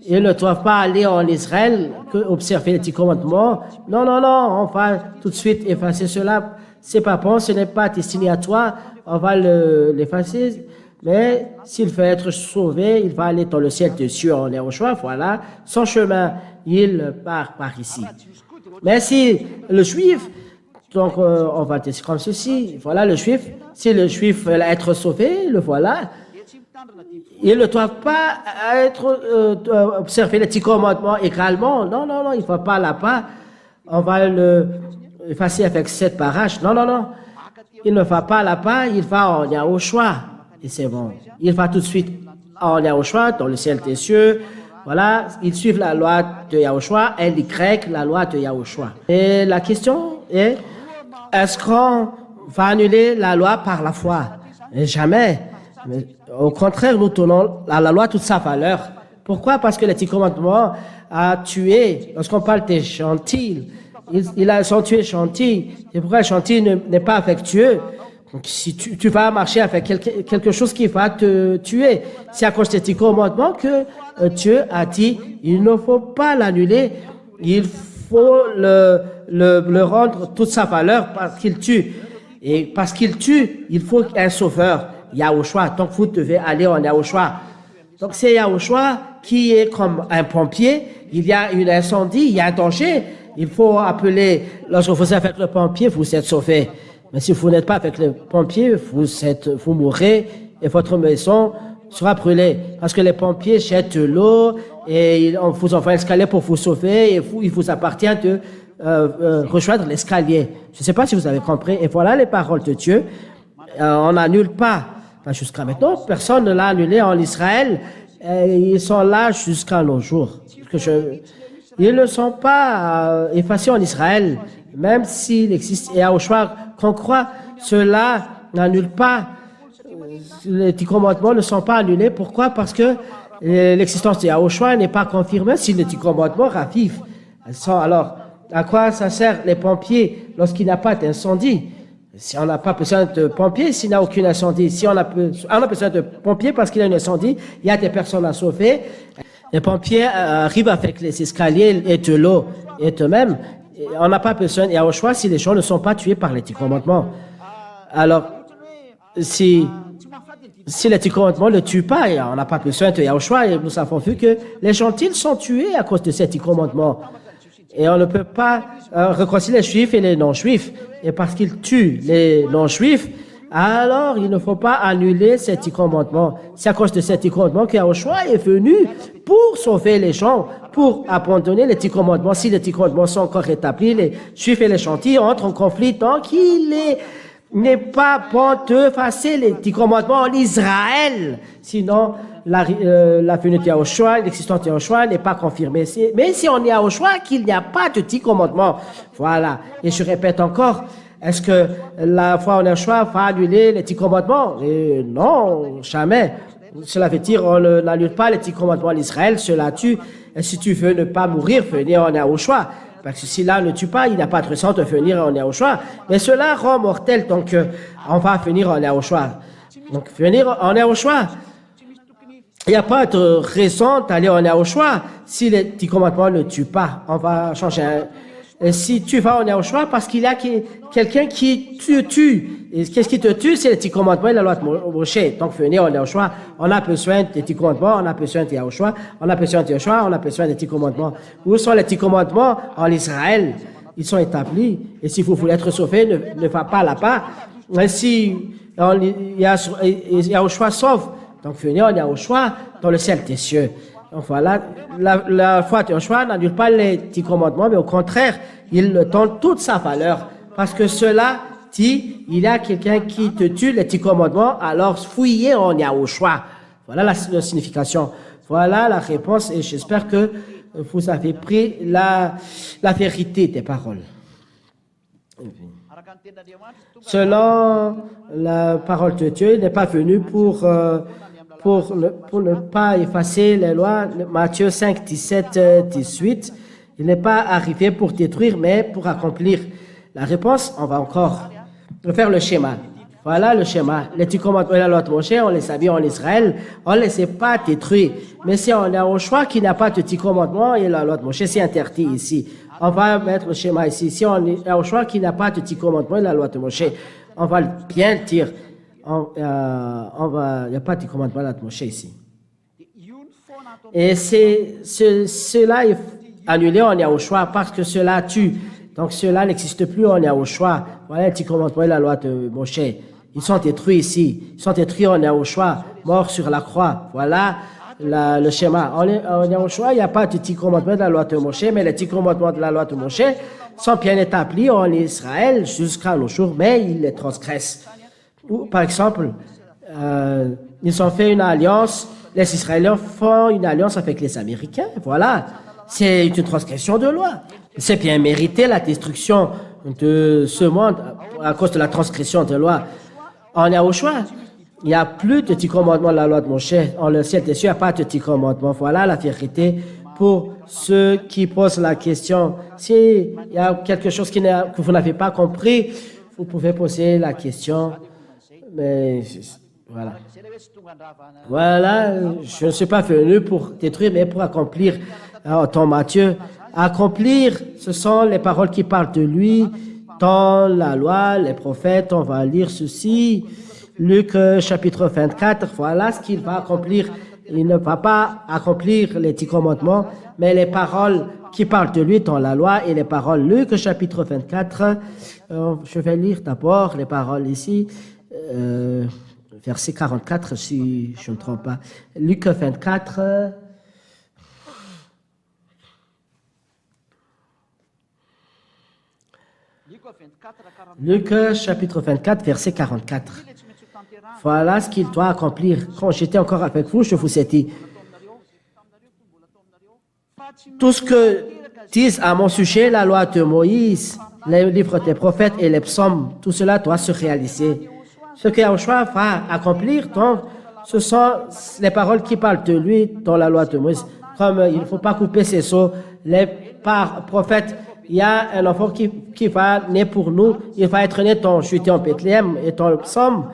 ils ne doivent pas aller en Israël, observer les 10 commandements. Non, non, non, on va tout de suite effacer cela. C'est pas bon, ce n'est pas destiné à toi, on va l'effacer. Mais s'il veut être sauvé, il va aller dans le ciel des cieux en Yahushua, voilà, son chemin, il part par ici. Mais si le juif, donc on va dire comme ceci, voilà le juif, si le juif veut être sauvé, le voilà, ils ne doivent pas observer les 10 commandements également. Non, non, non, il ne va pas là-bas. On va l'effacer avec 7 barrages. Non, non, non. Il ne va pas là-bas, il va en Yahushua. Et c'est bon. Il va tout de suite en Yahushua, dans le ciel des cieux. Voilà, ils suivent la loi de Yahushua, LY, la loi de Yahushua. Et la question est, est-ce qu'on va annuler la loi par la foi? Et jamais. Mais au contraire, nous donnons à la loi toute sa valeur. Pourquoi? Parce que les 10 commandements a tué, lorsqu'on parle des gentils, ils ont tué gentils. C'est pourquoi le gentil n'est pas affectueux. Donc, si tu vas marcher avec quelque chose qui va te tuer, c'est à cause des 10 commandements que Dieu a dit, il ne faut pas l'annuler, il faut le rendre toute sa valeur parce qu'il tue. Et parce qu'il tue, il faut un sauveur, Yahushua. Donc, vous devez aller en Yahushua. Donc, c'est Yahushua qui est comme un pompier. Il y a un incendie, il y a un danger. Il faut appeler, lorsque vous êtes avec le pompier, vous êtes sauvé. Mais si vous n'êtes pas avec le pompier, vous mourrez et votre maison sera brûlée. Parce que les pompiers jettent de l'eau et on vous envoie l'escalier pour vous sauver et il vous appartient de rejoindre l'escalier. Je ne sais pas si vous avez compris. Et voilà les paroles de Dieu. On n'annule pas. Enfin, jusqu'à maintenant, personne ne l'a annulé en Israël. Ils sont là jusqu'à nos jours. Ils ne sont pas effacés en Israël. Même s'il existe et Yahushua qu'on croit, cela n'annule pas. Les 10 commandements ne sont pas annulés. Pourquoi? Parce que l'existence de Yahushua n'est pas confirmée si les 10 commandements ravivent. Alors, À quoi ça sert les pompiers lorsqu'il n'y a pas d'incendie? Si on n'a pas besoin de pompiers, s'il n'y a aucun incendie, si on a besoin de pompiers parce qu'il y a un incendie, il y a des personnes à sauver. Les pompiers arrivent avec les escaliers et de l'eau et eux-mêmes. On n'a pas besoin, il y a au choix si les gens ne sont pas tués par les 10 commandements. Alors, si les 10 commandements ne le tuent pas, on n'a pas besoin de Yahushua, et nous avons vu que les gentils sont tués à cause de ces 10 commandements. Et on ne peut pas réconcilier les juifs et les non-juifs. Et parce qu'ils tuent les non-juifs, alors il ne faut pas annuler ces 10 commandements. C'est à cause de ces 10 commandements que Yahushua est venu pour sauver les gens, pour abandonner les 10 commandements. Si les 10 commandements sont encore établis, les juifs et les gentils entrent en conflit. Donc il n'est pas bon de passer les 10 commandements en Israël. Sinon, la venue de Yahushua, l'existence de Yahushua n'est pas confirmée. Mais si on est à Yahushua, qu'il n'y a pas de 10 commandements. Voilà. Et je répète encore, est-ce que la foi en Yahushua va annuler les 10 commandements? Et non, jamais. Cela veut dire on n'annule pas les 10 commandements en Israël, cela tue. Et si tu veux ne pas mourir, venir en Yahushua. Parce que si là ne tue pas, il n'y a pas de raison de venir en Yahushua. Mais cela rend mortel, donc on va venir en Yahushua. Donc venir en Yahushua, il n'y a pas de raison d'aller en Yahushua si les 10 commandements ne tuent pas. On va changer. Et si tu vas en Yahushua, parce qu'il y a quelqu'un qui te tue. Et qu'est-ce qui te tue? C'est les 10 commandements et la loi de Moshe. Donc venir en Yahushua, on a besoin des 10 commandements, on a besoin de Yahushua, on a besoin de Yahushua, on a besoin des 10 commandements. Où sont les 10 commandements? En Israël. Ils sont établis. Et si vous voulez être sauvé, ne va pas là-bas. Mais si Yahushua sauve, donc venez en Yahushua dans le ciel des cieux. Donc voilà, la foi de Yahushua n'annule pas les 10 commandements, mais au contraire, il donne toute sa valeur. Parce que cela dit, il y a quelqu'un qui te tue les 10 commandements, alors fouillez en Yahushua. Voilà la signification. Voilà la réponse et j'espère que vous avez pris la vérité des paroles. Selon la parole de Dieu, il n'est pas venu pour ne pas effacer les lois. Matthieu 5, 17, 18. Il n'est pas arrivé pour détruire, mais pour accomplir. La réponse, on va encore faire le schéma. Voilà le schéma. Les 10 commandements et la loi de Moshe, on les a vus en Israël, on ne les a pas détruits. Mais si on a au choix qui n'a pas de 10 commandements et la loi de Moshe, c'est interdit ici. On va mettre le schéma ici. Si on a au choix qui n'a pas de 10 commandements et la loi de Moshe, on va bien le dire. Il n'y a pas de commandement de Moshe ici. Et cela est annulé en Yahushua parce que cela tue. Donc cela n'existe plus en Yahushua. Voilà les 10 commandements et la loi de Moshe. Ils sont détruits ici. Ils sont détruits en Yahushua, morts sur la croix. Voilà le schéma. En Yahushua, il n'y a pas de 10 commandements de la loi de Moshe, mais les 10 commandements de la loi de Moshe sont bien établis en Israël jusqu'à nos jours, mais ils les transgressent. Par exemple, ils ont fait une alliance, les Israéliens font une alliance avec les Américains, voilà, c'est une transgression de loi. C'est bien mérité la destruction de ce monde à cause de la transgression de loi. En Yahushua, il n'y a plus de 10 commandements de la loi de Moshe. En le ciel des cieux, il n'y a pas de 10 commandements. Voilà la vérité pour ceux qui posent la question. S'il y a quelque chose que vous n'avez pas compris, vous pouvez poser la question. Mais voilà. Voilà, je ne suis pas venu pour détruire, mais pour accomplir. Dans Matthieu, accomplir, ce sont les paroles qui parlent de lui dans la loi, les prophètes. On va lire ceci. Luc chapitre 24, voilà ce qu'il va accomplir. Il ne va pas accomplir les 10 commandements, mais les paroles qui parlent de lui dans la loi et les paroles. Luc chapitre 24, je vais lire d'abord les paroles ici. Verset 44, si je ne me trompe pas. Luc 24. Luc chapitre 24, verset 44. Voilà ce qu'il doit accomplir. Quand j'étais encore avec vous, je vous ai dit, tout ce que disent à mon sujet la loi de Moïse, les livres des prophètes et les psaumes, tout cela doit se réaliser. Ce que Yahushua va accomplir, donc, ce sont les paroles qui parlent de lui dans la loi de Moïse. Comme il ne faut pas couper ses os, les prophètes il y a un enfant qui va naître pour nous. Il va être né en chuté en Bethléem et en Psaume.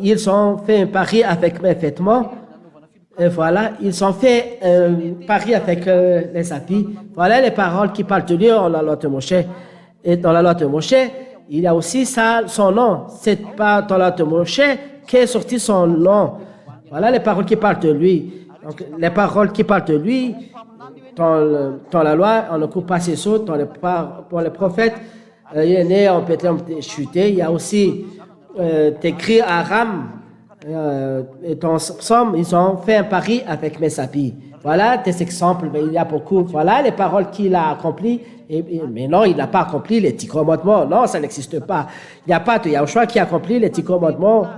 Ils ont fait un pari avec mes vêtements. Et voilà, ils ont fait un pari avec les habits. Voilà les paroles qui parlent de lui dans la loi de Moshe. Et dans la loi de Moshe, il y a aussi ça, son nom. C'est pas dans la loi de Moshe qu'est sorti son nom. Voilà les paroles qui parlent de lui. Donc, les paroles qui parlent de lui, dans la loi, on ne coupe pas ses sauts. Pour les prophètes, il est né en Bethléem chuté. Il y a aussi écrit à Aram. Et dans Psaume, ils ont fait un pari avec Messapi. Voilà des exemples, mais il y a beaucoup. Voilà les paroles qu'il a accomplies. Mais non, il n'a pas accompli les 10 commandements. Non, ça n'existe pas. Il n'y a pas de Yahushua qui a accompli les 10 commandements.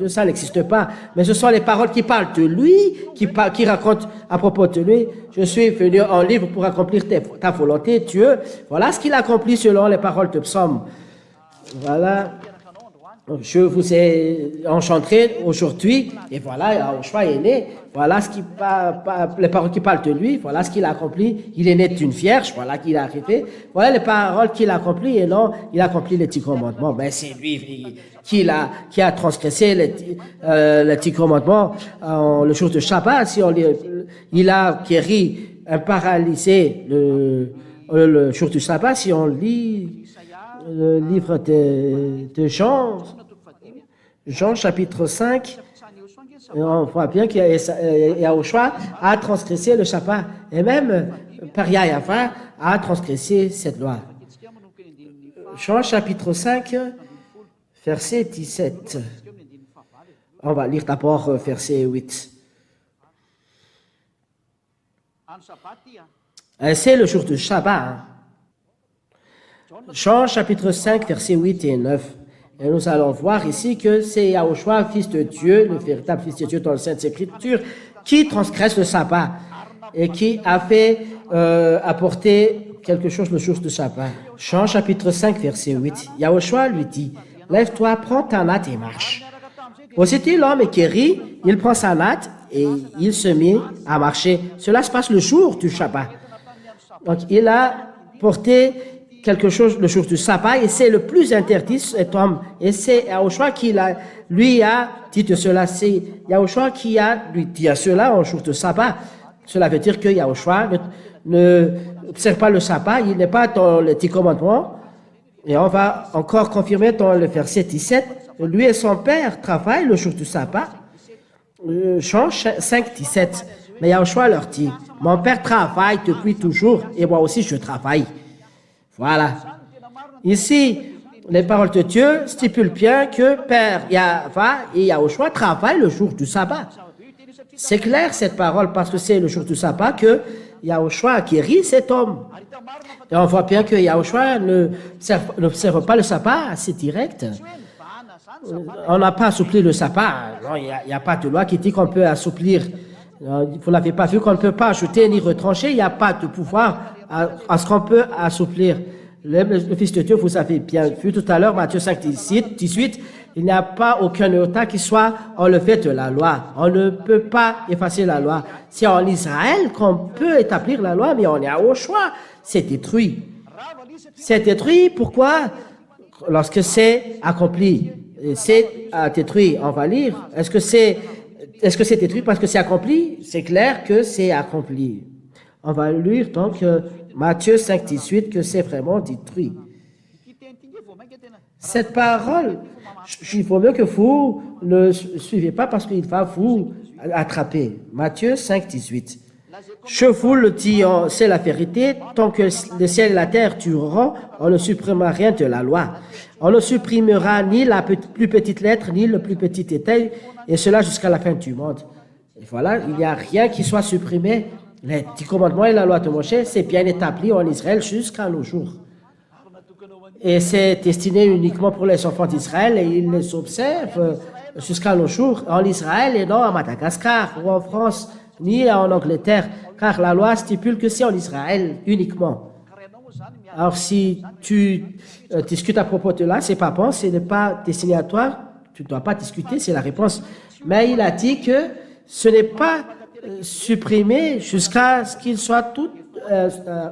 Ça n'existe pas. Mais ce sont les paroles qui parlent de lui, qui racontent à propos de lui. Je suis venu en livre pour accomplir ta volonté, Dieu. Voilà ce qu'il a accompli selon les paroles de Psaume. Voilà. Je vous ai enchanté aujourd'hui, et voilà, Yahushua est né, voilà les paroles qui parlent de lui, voilà ce qu'il a accompli, il est né d'une vierge, voilà qu'il est arrivé, voilà les paroles qu'il a accomplies, et non, il a accompli les 10 commandements, ben c'est lui qui a transgressé les 10 commandements le jour de Shabbat, si il a guéri un paralysé le jour du Shabbat, si on lit le livre de Jean chapitre 5, on voit bien qu'il y a Yahushua a transgressé le Shabbat, et même Père Yahava a transgressé cette loi. Jean chapitre 5, verset 17. On va lire d'abord verset 8. C'est le jour du Shabbat. Jean chapitre 5, versets 8 et 9. Et nous allons voir ici que c'est Yahushua, fils de Dieu, le véritable fils de Dieu dans les Saintes Écritures, qui transgresse le sabbat et qui a fait apporter quelque chose le jour du sabbat. Jean chapitre 5, verset 8. Yahushua lui dit, « Lève-toi, prends ta natte et marche. » Aussitôt l'homme est guéri, il prend sa natte et il se met à marcher. Cela se passe le jour du Shabbat. Donc il a porté quelque chose le jour du sabbat, et c'est le plus interdit, cet homme. Et c'est Yahushua qui lui a dit de cela. C'est Yahushua qui lui dit à cela au jour du sabbat. Cela veut dire que Yahushua ne observe pas le sabbat, il n'est pas dans les 10 commandements. Et on va encore confirmer dans le verset 17, lui et son père travaillent le jour du sabbat. Jean 5, 17. Mais Yahushua leur dit, mon père travaille depuis toujours, et moi aussi je travaille. Voilà. Ici, les paroles de Dieu stipulent bien que Père Yahva et Yahushua travaillent le jour du sabbat. C'est clair cette parole parce que c'est le jour du sabbat que Yahushua a guéri cet homme. Et on voit bien que Yahushua n'observe pas le sabbat assez direct. On n'a pas assoupli le sabbat. Non, il n'y a pas de loi qui dit qu'on peut assouplir. Vous n'avez pas vu qu'on ne peut pas ajouter ni retrancher. Il n'y a pas de pouvoir à ce qu'on peut assouplir. Le Fils de Dieu, vous avez bien vu tout à l'heure, Matthieu 5, 18, il n'y a pas aucun iota qui soit enlevé de la loi. On ne peut pas effacer la loi. C'est en Israël qu'on peut établir la loi, mais on est au choix. C'est détruit. C'est détruit, pourquoi? Lorsque c'est accompli. C'est détruit, on va lire. Est-ce que c'est détruit parce que c'est accompli? C'est clair que c'est accompli. On va lire donc Matthieu 5, 18, que c'est vraiment détruit. Cette parole, il faut mieux que vous ne suivez pas parce qu'il va vous attraper. Matthieu 5, 18. Je vous le dis, c'est la vérité, tant que le ciel et la terre dureront, on ne supprimera rien de la loi. On ne supprimera ni la plus petite lettre, ni le plus petit détail, et cela jusqu'à la fin du monde. Et voilà, il n'y a rien qui soit supprimé. Les 10 commandements et la loi de Moshe, c'est bien établi en Israël jusqu'à nos jours. Et c'est destiné uniquement pour les enfants d'Israël et ils les observent jusqu'à nos jours en Israël et non à Madagascar ou en France ni en Angleterre, car la loi stipule que c'est en Israël uniquement. Alors si tu discutes à propos de là, c'est pas bon, ce n'est pas destiné à toi, tu ne dois pas discuter, c'est la réponse. Mais il a dit que ce n'est pas supprimé jusqu'à ce qu'il soit tout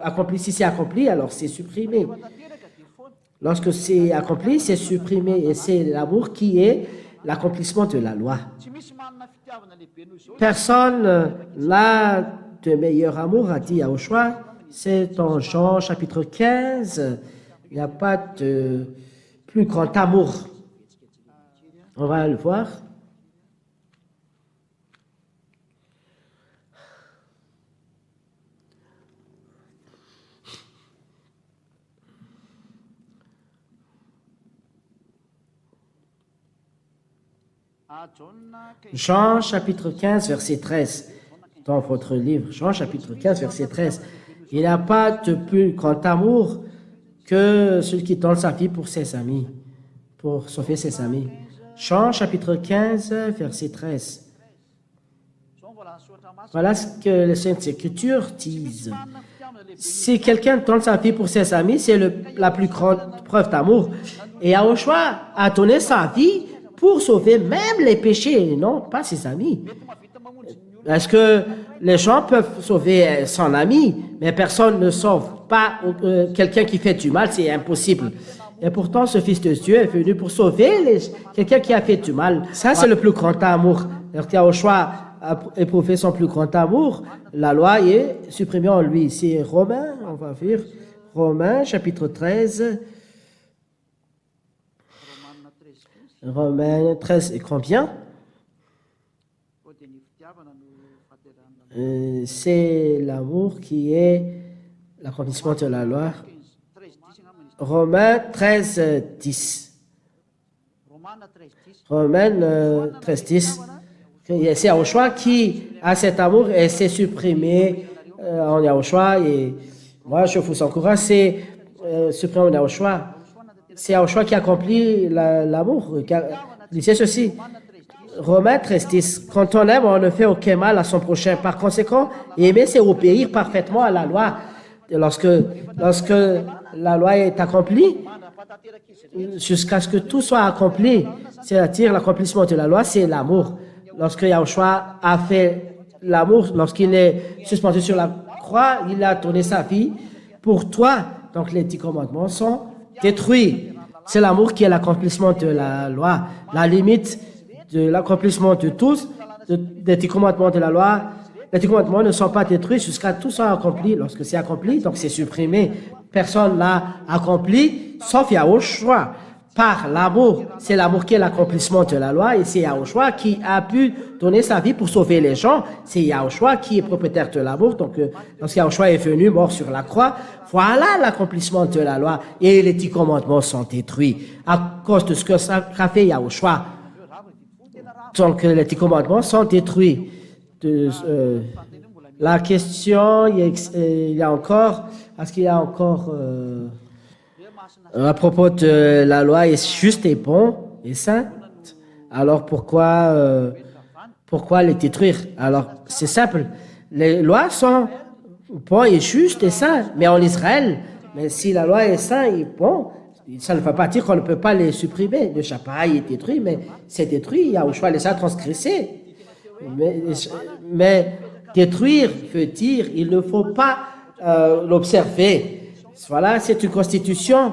accompli. Si c'est accompli, alors c'est supprimé. Lorsque c'est accompli, c'est supprimé. Et c'est l'amour qui est l'accomplissement de la loi. Personne n'a de meilleur amour, a dit Yahushua. C'est en Jean chapitre 15. Il n'y a pas de plus grand amour. On va le voir. Jean chapitre 15, verset 13. Dans votre livre, Jean chapitre 15, verset 13. Il n'y a pas de plus grand amour que celui qui donne sa vie pour ses amis, pour sauver ses amis. Jean chapitre 15, verset 13. Voilà ce que les Saintes Écritures disent. Si quelqu'un donne sa vie pour ses amis, c'est la plus grande preuve d'amour. Et Yahushua a donné sa vie pour sauver même les péchés, non pas ses amis. Est-ce que les gens peuvent sauver son ami, mais personne ne sauve pas quelqu'un qui fait du mal, c'est impossible. Et pourtant, ce Fils de Dieu est venu pour sauver quelqu'un qui a fait du mal. Ça, c'est le plus grand amour. Yahushua a éprouvé son plus grand amour. La loi est supprimée en lui. C'est Romains, on va voir. Romains, chapitre 13. Romains 13 et combien? C'est l'amour qui est l'accomplissement de la loi. Romains 13, 10. Romains 13, 10. C'est Yahushua qui a cet amour et c'est supprimé en Yahushua. Et moi, je vous encourage, c'est supprimé en Yahushua. C'est Yahushua qui accomplit l'amour. Lisez ceci. Romains 13, 10. Quand on aime, on ne fait aucun mal à son prochain. Par conséquent, aimer, c'est obéir parfaitement à la loi. Et lorsque la loi est accomplie, jusqu'à ce que tout soit accompli, c'est-à-dire l'accomplissement de la loi, c'est l'amour. Lorsque Yahushua a fait l'amour, lorsqu'il est suspendu sur la croix, il a donné sa vie pour toi. Donc les 10 commandements sont détruits. C'est l'amour qui est l'accomplissement de la loi. La limite de l'accomplissement de tous, des 10 commandements de la loi, les 10 commandements ne sont pas détruits jusqu'à tout soit accompli. Lorsque c'est accompli, donc c'est supprimé. Personne l'a accompli, sauf Yahushua. Par l'amour, c'est l'amour qui est l'accomplissement de la loi et c'est Yahushua qui a pu donner sa vie pour sauver les gens. C'est Yahushua qui est propriétaire de l'amour. Donc, lorsque Yahushua est venu, mort sur la croix, voilà l'accomplissement de la loi et les 10 commandements sont détruits à cause de ce que ça a fait Yahushua. Donc, les 10 commandements sont détruits. La question, il y a encore, est-ce qu'il y a encore à propos de la loi est juste et bon et sainte, alors pourquoi les détruire? Alors, c'est simple. Les lois sont bonnes et justes et saintes, mais en Israël, mais si la loi est sainte et bon, ça ne veut pas dire qu'on ne peut pas les supprimer. Le chapaï est détruit, mais c'est détruit. Yahushua les a transgressés. Mais détruire veut dire il ne faut pas l'observer. Voilà, c'est une constitution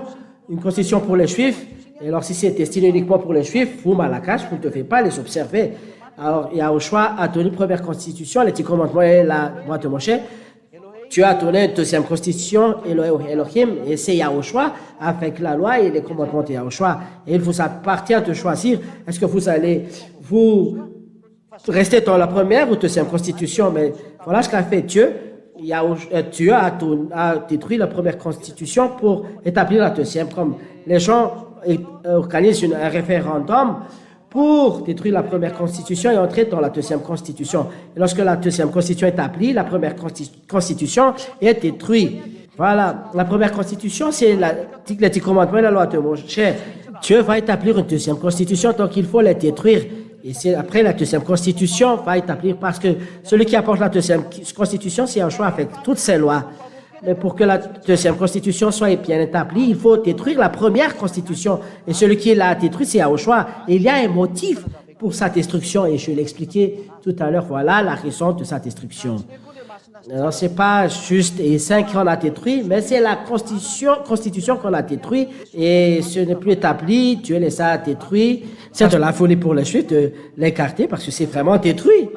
pour les Juifs. Et alors, si c'est destiné uniquement pour les Juifs, vous, Malakash, vous ne devez pas les observer. Alors, Yahushua a donné une première constitution, les 10 commandements et la loi de Moshe. Tu as donné une deuxième constitution, Elohim, et c'est Yahushua, avec la loi et les commandements de Yahushua. Et il vous appartient de choisir, est-ce que vous allez vous rester dans la première ou deuxième constitution. Mais voilà ce qu'a fait Dieu. Dieu a détruit la première constitution pour établir la deuxième. Comme les gens organisent un référendum pour détruire la première constitution et entrer dans la deuxième constitution. Et lorsque la deuxième constitution est établie, la première constitution est détruite. Voilà, la première constitution, c'est les 10 commandements et la loi de Moshe. Dieu va établir une deuxième constitution, donc il faut les détruire. Et c'est après la deuxième constitution va établir, parce que celui qui apporte la deuxième constitution, c'est un choix avec toutes ces lois. Mais pour que la deuxième constitution soit bien établie, il faut détruire la première constitution. Et celui qui l'a détruit, c'est Yahushua. Et il y a un motif pour sa destruction. Et je l'ai expliqué tout à l'heure. Voilà la raison de sa destruction. Alors, c'est pas juste et saint qu'on a détruit, mais c'est la constitution qu'on a détruite et ce n'est plus établi. Dieu les a détruits. C'est de la folie pour les Juifs de l'écarter parce que c'est vraiment détruit.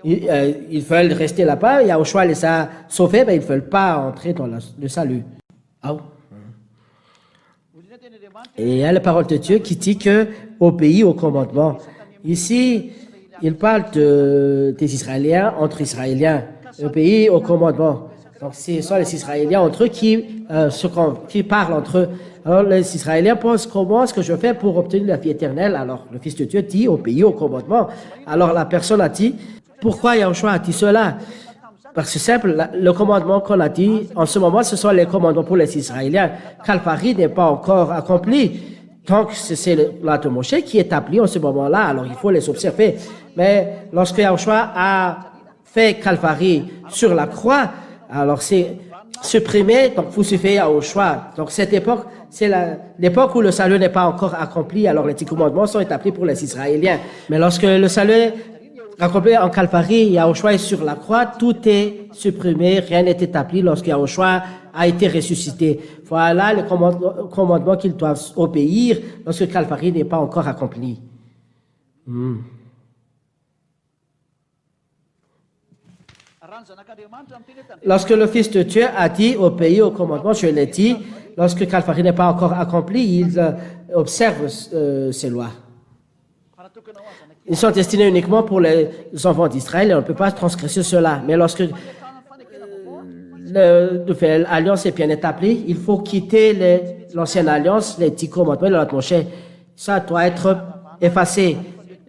Ils veulent rester là-bas. Yahushua les a sauvés, mais ils ne veulent pas entrer dans le salut. Oh. Et il y a la parole de Dieu qui dit que obéis au commandement. Ici, il parle des Israéliens entre Israéliens. Obéis au commandement. Donc, ce sont les Israéliens entre eux qui parlent entre eux. Alors, les Israéliens pensent comment est-ce que je fais pour obtenir la vie éternelle. Alors, le Fils de Dieu dit obéis au commandement. Alors, la personne a dit, pourquoi Yahushua a dit cela? Parce que simple, le commandement qu'on a dit, en ce moment, ce sont les commandements pour les Israéliens. Calvary n'est pas encore accompli. Donc, c'est la de Moshe qui est établi en ce moment-là, alors il faut les observer. Mais lorsque Yahushua a fait Calvary sur la croix, alors c'est supprimé, donc vous suivez Yahushua. Donc, cette époque, c'est l'époque où le salut n'est pas encore accompli, alors les 10 commandements sont établis pour les Israéliens. Mais lorsque le salut est accompli en Calvary, Yahushua est sur la croix, tout est supprimé, rien n'est établi lorsque Yahushua a été ressuscité. Voilà le commandement qu'ils doivent obéir lorsque Calvary n'est pas encore accompli. Lorsque le Fils de Dieu a dit obéir au commandement, je l'ai dit, lorsque Calvary n'est pas encore accompli, ils observent ces lois. Ils sont destinés uniquement pour les enfants d'Israël et on ne peut pas transgresser cela. Mais lorsque la nouvelle alliance est bien établie, il faut quitter l'ancienne alliance, les 10 commandements de la Moshe. Ça doit être effacé.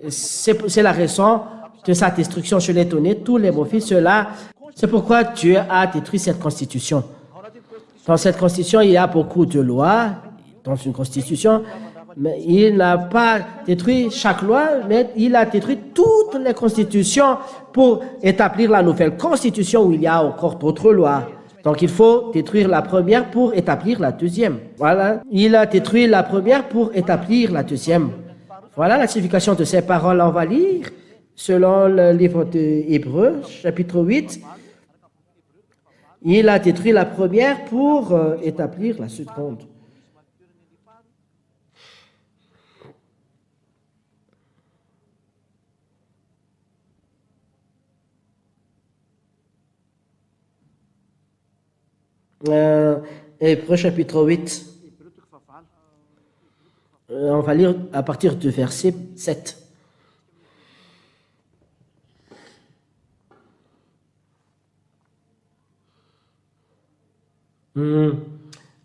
C'est la raison de sa destruction. Je l'ai donné tous les mots cela. C'est pourquoi Dieu a détruit cette constitution. Dans cette constitution, il y a beaucoup de lois. Dans une constitution, mais il n'a pas détruit chaque loi, mais il a détruit toutes les constitutions pour établir la nouvelle constitution où il y a encore d'autres lois. Donc il faut détruire la première pour établir la deuxième. Voilà, il a détruit la première pour établir la deuxième. Voilà la signification de ces paroles. On va lire selon le livre de Hébreux, chapitre 8. Il a détruit la première pour établir la seconde. Hébreux chapitre 8. On va lire à partir du verset 7.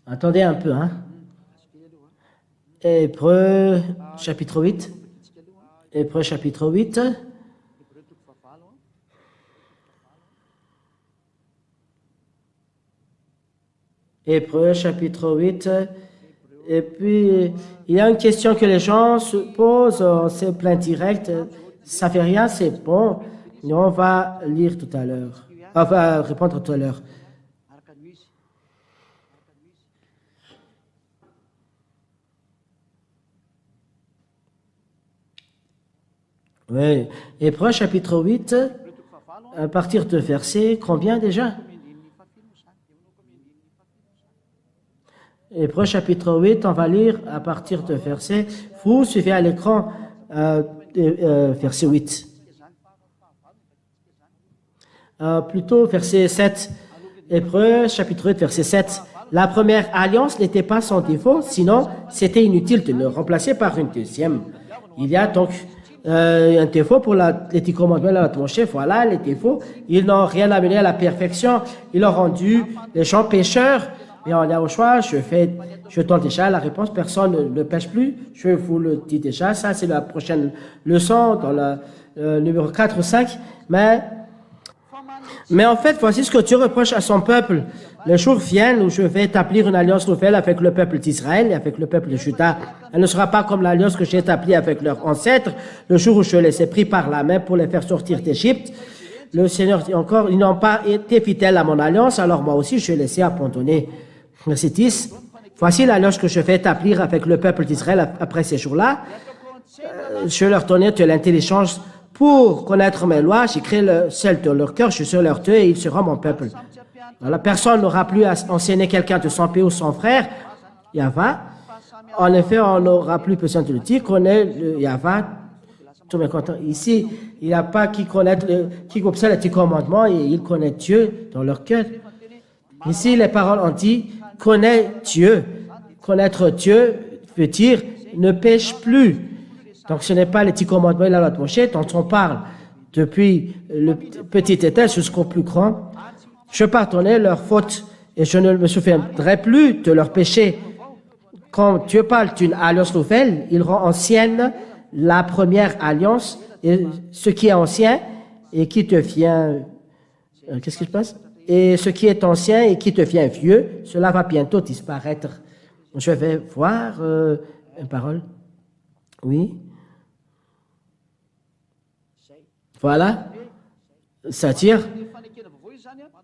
Attendez un peu, hein. Hébreux chapitre 8. Hébreux chapitre 8. Hébreux chapitre 8. Et puis, il y a une question que les gens se posent, c'est plein direct, ça fait rien, c'est bon. Et on va lire tout à l'heure. On va répondre tout à l'heure. Oui. Hébreux chapitre 8, à partir de verset combien déjà? Hébreux chapitre 8, on va lire à partir de verset, vous suivez à l'écran verset 8. Plutôt verset 7. Hébreux chapitre 8, verset 7. La première alliance n'était pas sans défaut, sinon c'était inutile de le remplacer par une deuxième. Il y a donc un défaut pour les 10 commandements de notre chef. Voilà les défauts. Ils n'ont rien amené à la perfection. Ils ont rendu les gens pécheurs. Mais on a au choix, je donne déjà la réponse, personne ne pêche plus, je vous le dis déjà, ça c'est la prochaine leçon dans le numéro 4 ou 5, mais en fait, voici ce que Dieu reproche à son peuple. Le jour vient où je vais établir une alliance nouvelle avec le peuple d'Israël et avec le peuple de Juda. Elle ne sera pas comme l'alliance que j'ai établie avec leurs ancêtres, le jour où je les ai pris par la main pour les faire sortir d'Égypte. Le Seigneur dit encore, ils n'ont pas été fidèles à mon alliance, alors moi aussi je les ai abandonnés. Verset 10. Voici l'alliance que je vais établir avec le peuple d'Israël après ces jours-là. Je leur donnais de l'intelligence pour connaître mes lois, j'écris celles de leur cœur, je suis leur Dieu et il sera mon peuple. La personne n'aura plus à enseigner quelqu'un de son pays ou son frère, Yahva. En effet, on n'aura plus besoin de le dire, connaît le Yahva. Tout le monde est content. Ici, il n'y a pas qui observe les 10 commandements et ils connaissent Dieu dans leur cœur. Ici, les paroles ont dit, connais Dieu. Connaître Dieu veut dire ne pêche plus. Donc, ce n'est pas les 10 commandements et la loi de Moshe dont on parle depuis le petit étage jusqu'au plus grand. Je pardonnais leurs fautes et je ne me souviendrai plus de leurs péchés. Quand Dieu parle d'une alliance nouvelle, il rend ancienne la première alliance et ce qui est ancien et qui devient... qu'est-ce qui se passe? Et ce qui est ancien et qui devient vieux, cela va bientôt disparaître. Je vais voir une parole. Oui. Voilà. C'est-à-dire,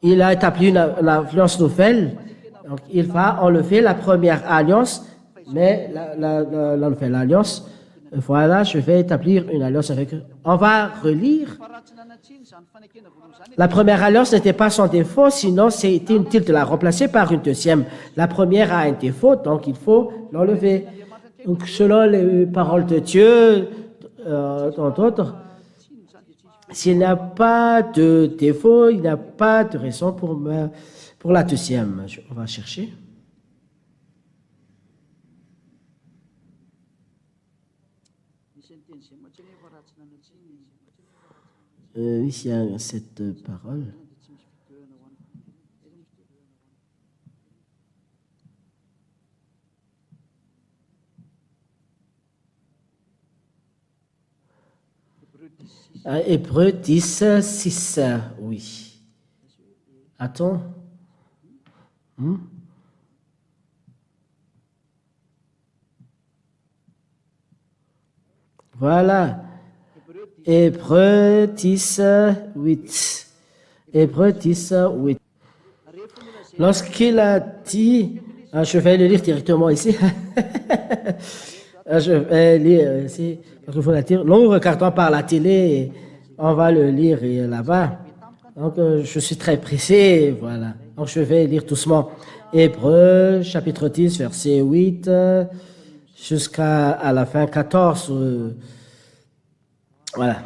il a établi une alliance nouvelle. Donc, il va enlever la première alliance, mais la nouvelle alliance, voilà, je vais établir une alliance avec eux. On va relire. La première alliance n'était pas sans défaut, sinon c'était inutile de la remplacer par une deuxième. La première a un défaut, donc il faut l'enlever. Donc, selon les paroles de Dieu, dans d'autres, s'il n'y a pas de défaut, il n'y a pas de raison pour la deuxième. On va chercher. Ici, il y a cette parole. Hébreux 10, 6, oui. Attends. Voilà. Hébreux 10, 8. Hébreux 10, 8. Lorsqu'il a dit, je vais le lire directement ici. Je vais lire ici. Nous regardons par la télé et on va le lire là-bas. Donc, je suis très pressé, voilà. Donc, je vais lire doucement. Hébreux, chapitre 10, verset 8, jusqu'à la fin 14. Voilà.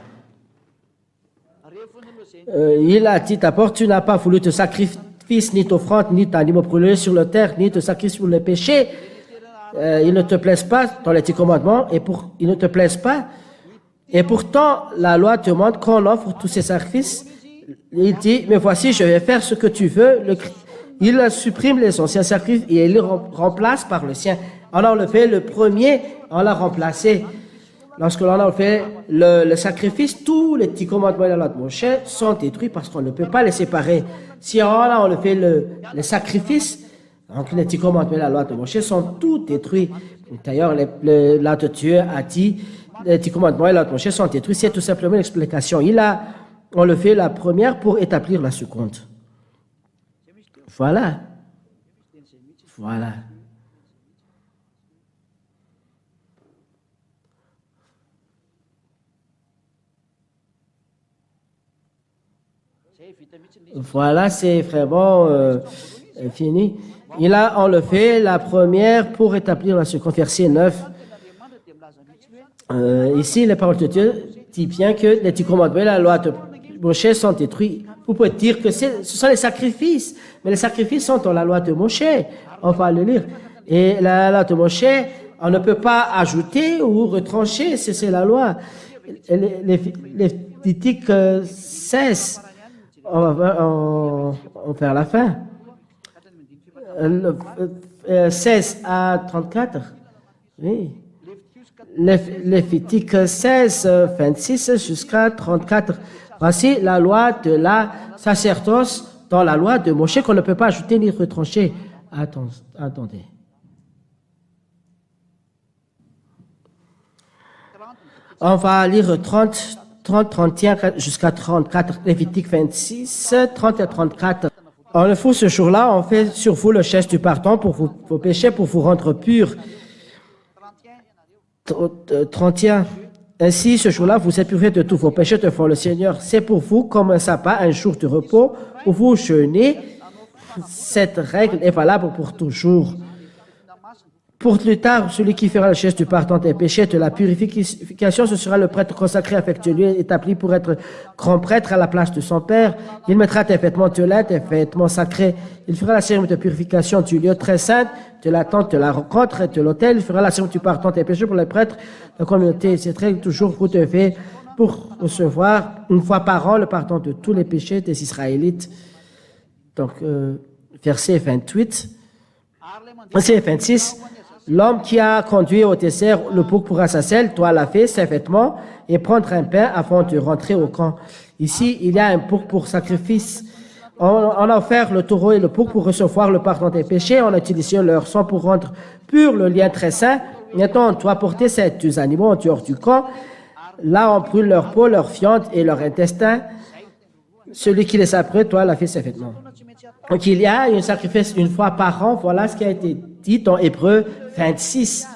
Il a dit d'abord, tu n'as pas voulu de sacrifice, ni d'offrande, ni d'animaux brûlés sur la terre, ni de sacrifice pour le péché. Il ne te plaise pas dans les 10 commandements, il ne te plaise pas. Et pourtant, la loi demande qu'on offre tous ces sacrifices. Il dit, mais voici, je vais faire ce que tu veux. Il supprime les anciens sacrifices et il les remplace par le sien. On a enlevé le premier, on l'a remplacé. Lorsque l'on a fait le sacrifice, tous les 10 commandements de la loi de Moshe sont détruits parce qu'on ne peut pas les séparer. Si on a enlevé le sacrifice, donc les 10 commandements de la loi de Moshe sont tous détruits. D'ailleurs, la de Dieu a dit, les 10 commandements de la loi de Moshe sont détruits. C'est tout simplement l'explication. Il a enlevé la première pour établir la seconde. Voilà. Voilà. Voilà, c'est vraiment fini. Il a enlevé la première pour établir la seconde. Verset 9. Ici, les paroles de Dieu disent bien que les 10 commandements et la loi de Moshe sont détruits. Vous pouvez dire que ce sont les sacrifices, mais les sacrifices sont dans la loi de Moshe. On va le lire. Et la loi de Moshe, on ne peut pas ajouter ou retrancher, c'est la loi. Lévitique 16. On va faire la fin. 16 à 34. Oui. Lévitique 16, 26 jusqu'à 34. Voici la loi de la sacerdoce dans la loi de Moshe qu'on ne peut pas ajouter ni retrancher. Attendez. On va lire 30, 31 jusqu'à 34, Lévitique 26, 30 à 34. En le fou, ce jour-là, on fait sur vous le geste du pardon pour vos péchés, pour vous rendre purs. 31. Ainsi, ce jour-là, vous êtes purifiés de tous vos péchés devant le Seigneur. C'est pour vous comme un sabbat, un jour de repos, où vous jeûnez. Cette règle est valable pour toujours. Pour plus tard, celui qui fera le geste du pardon des péchés, de la purification, ce sera le prêtre consacré, affectueux, établi pour être grand prêtre à la place de son père. Il mettra des vêtements de lin, des vêtements sacrés. Il fera la cérémonie de purification du lieu très saint, de la tente de la rencontre et de l'autel. Il fera la cérémonie du pardon des péchés pour les prêtres de la communauté. Cette règle, toujours, vous devez, pour recevoir une fois par an le pardon de tous les péchés des Israélites. Donc, verset 28. Verset 26. L'homme qui a conduit au désert le bouc pour Azazel doit laver ses vêtements et prendre un pain avant de rentrer au camp. Ici, il y a un bouc pour sacrifice. On a offert le taureau et le bouc pour recevoir le pardon des péchés. On a utilisé leur sang pour rendre pur le lien très saint. Maintenant, on doit porter ces deux animaux en dehors du camp. Là, on brûle leur peau, leur viande et leur intestin. Celui qui les a brûlés doit laver ses vêtements. Donc, il y a un sacrifice une fois par an. Voilà ce qui a été dit dans Hébreu 26,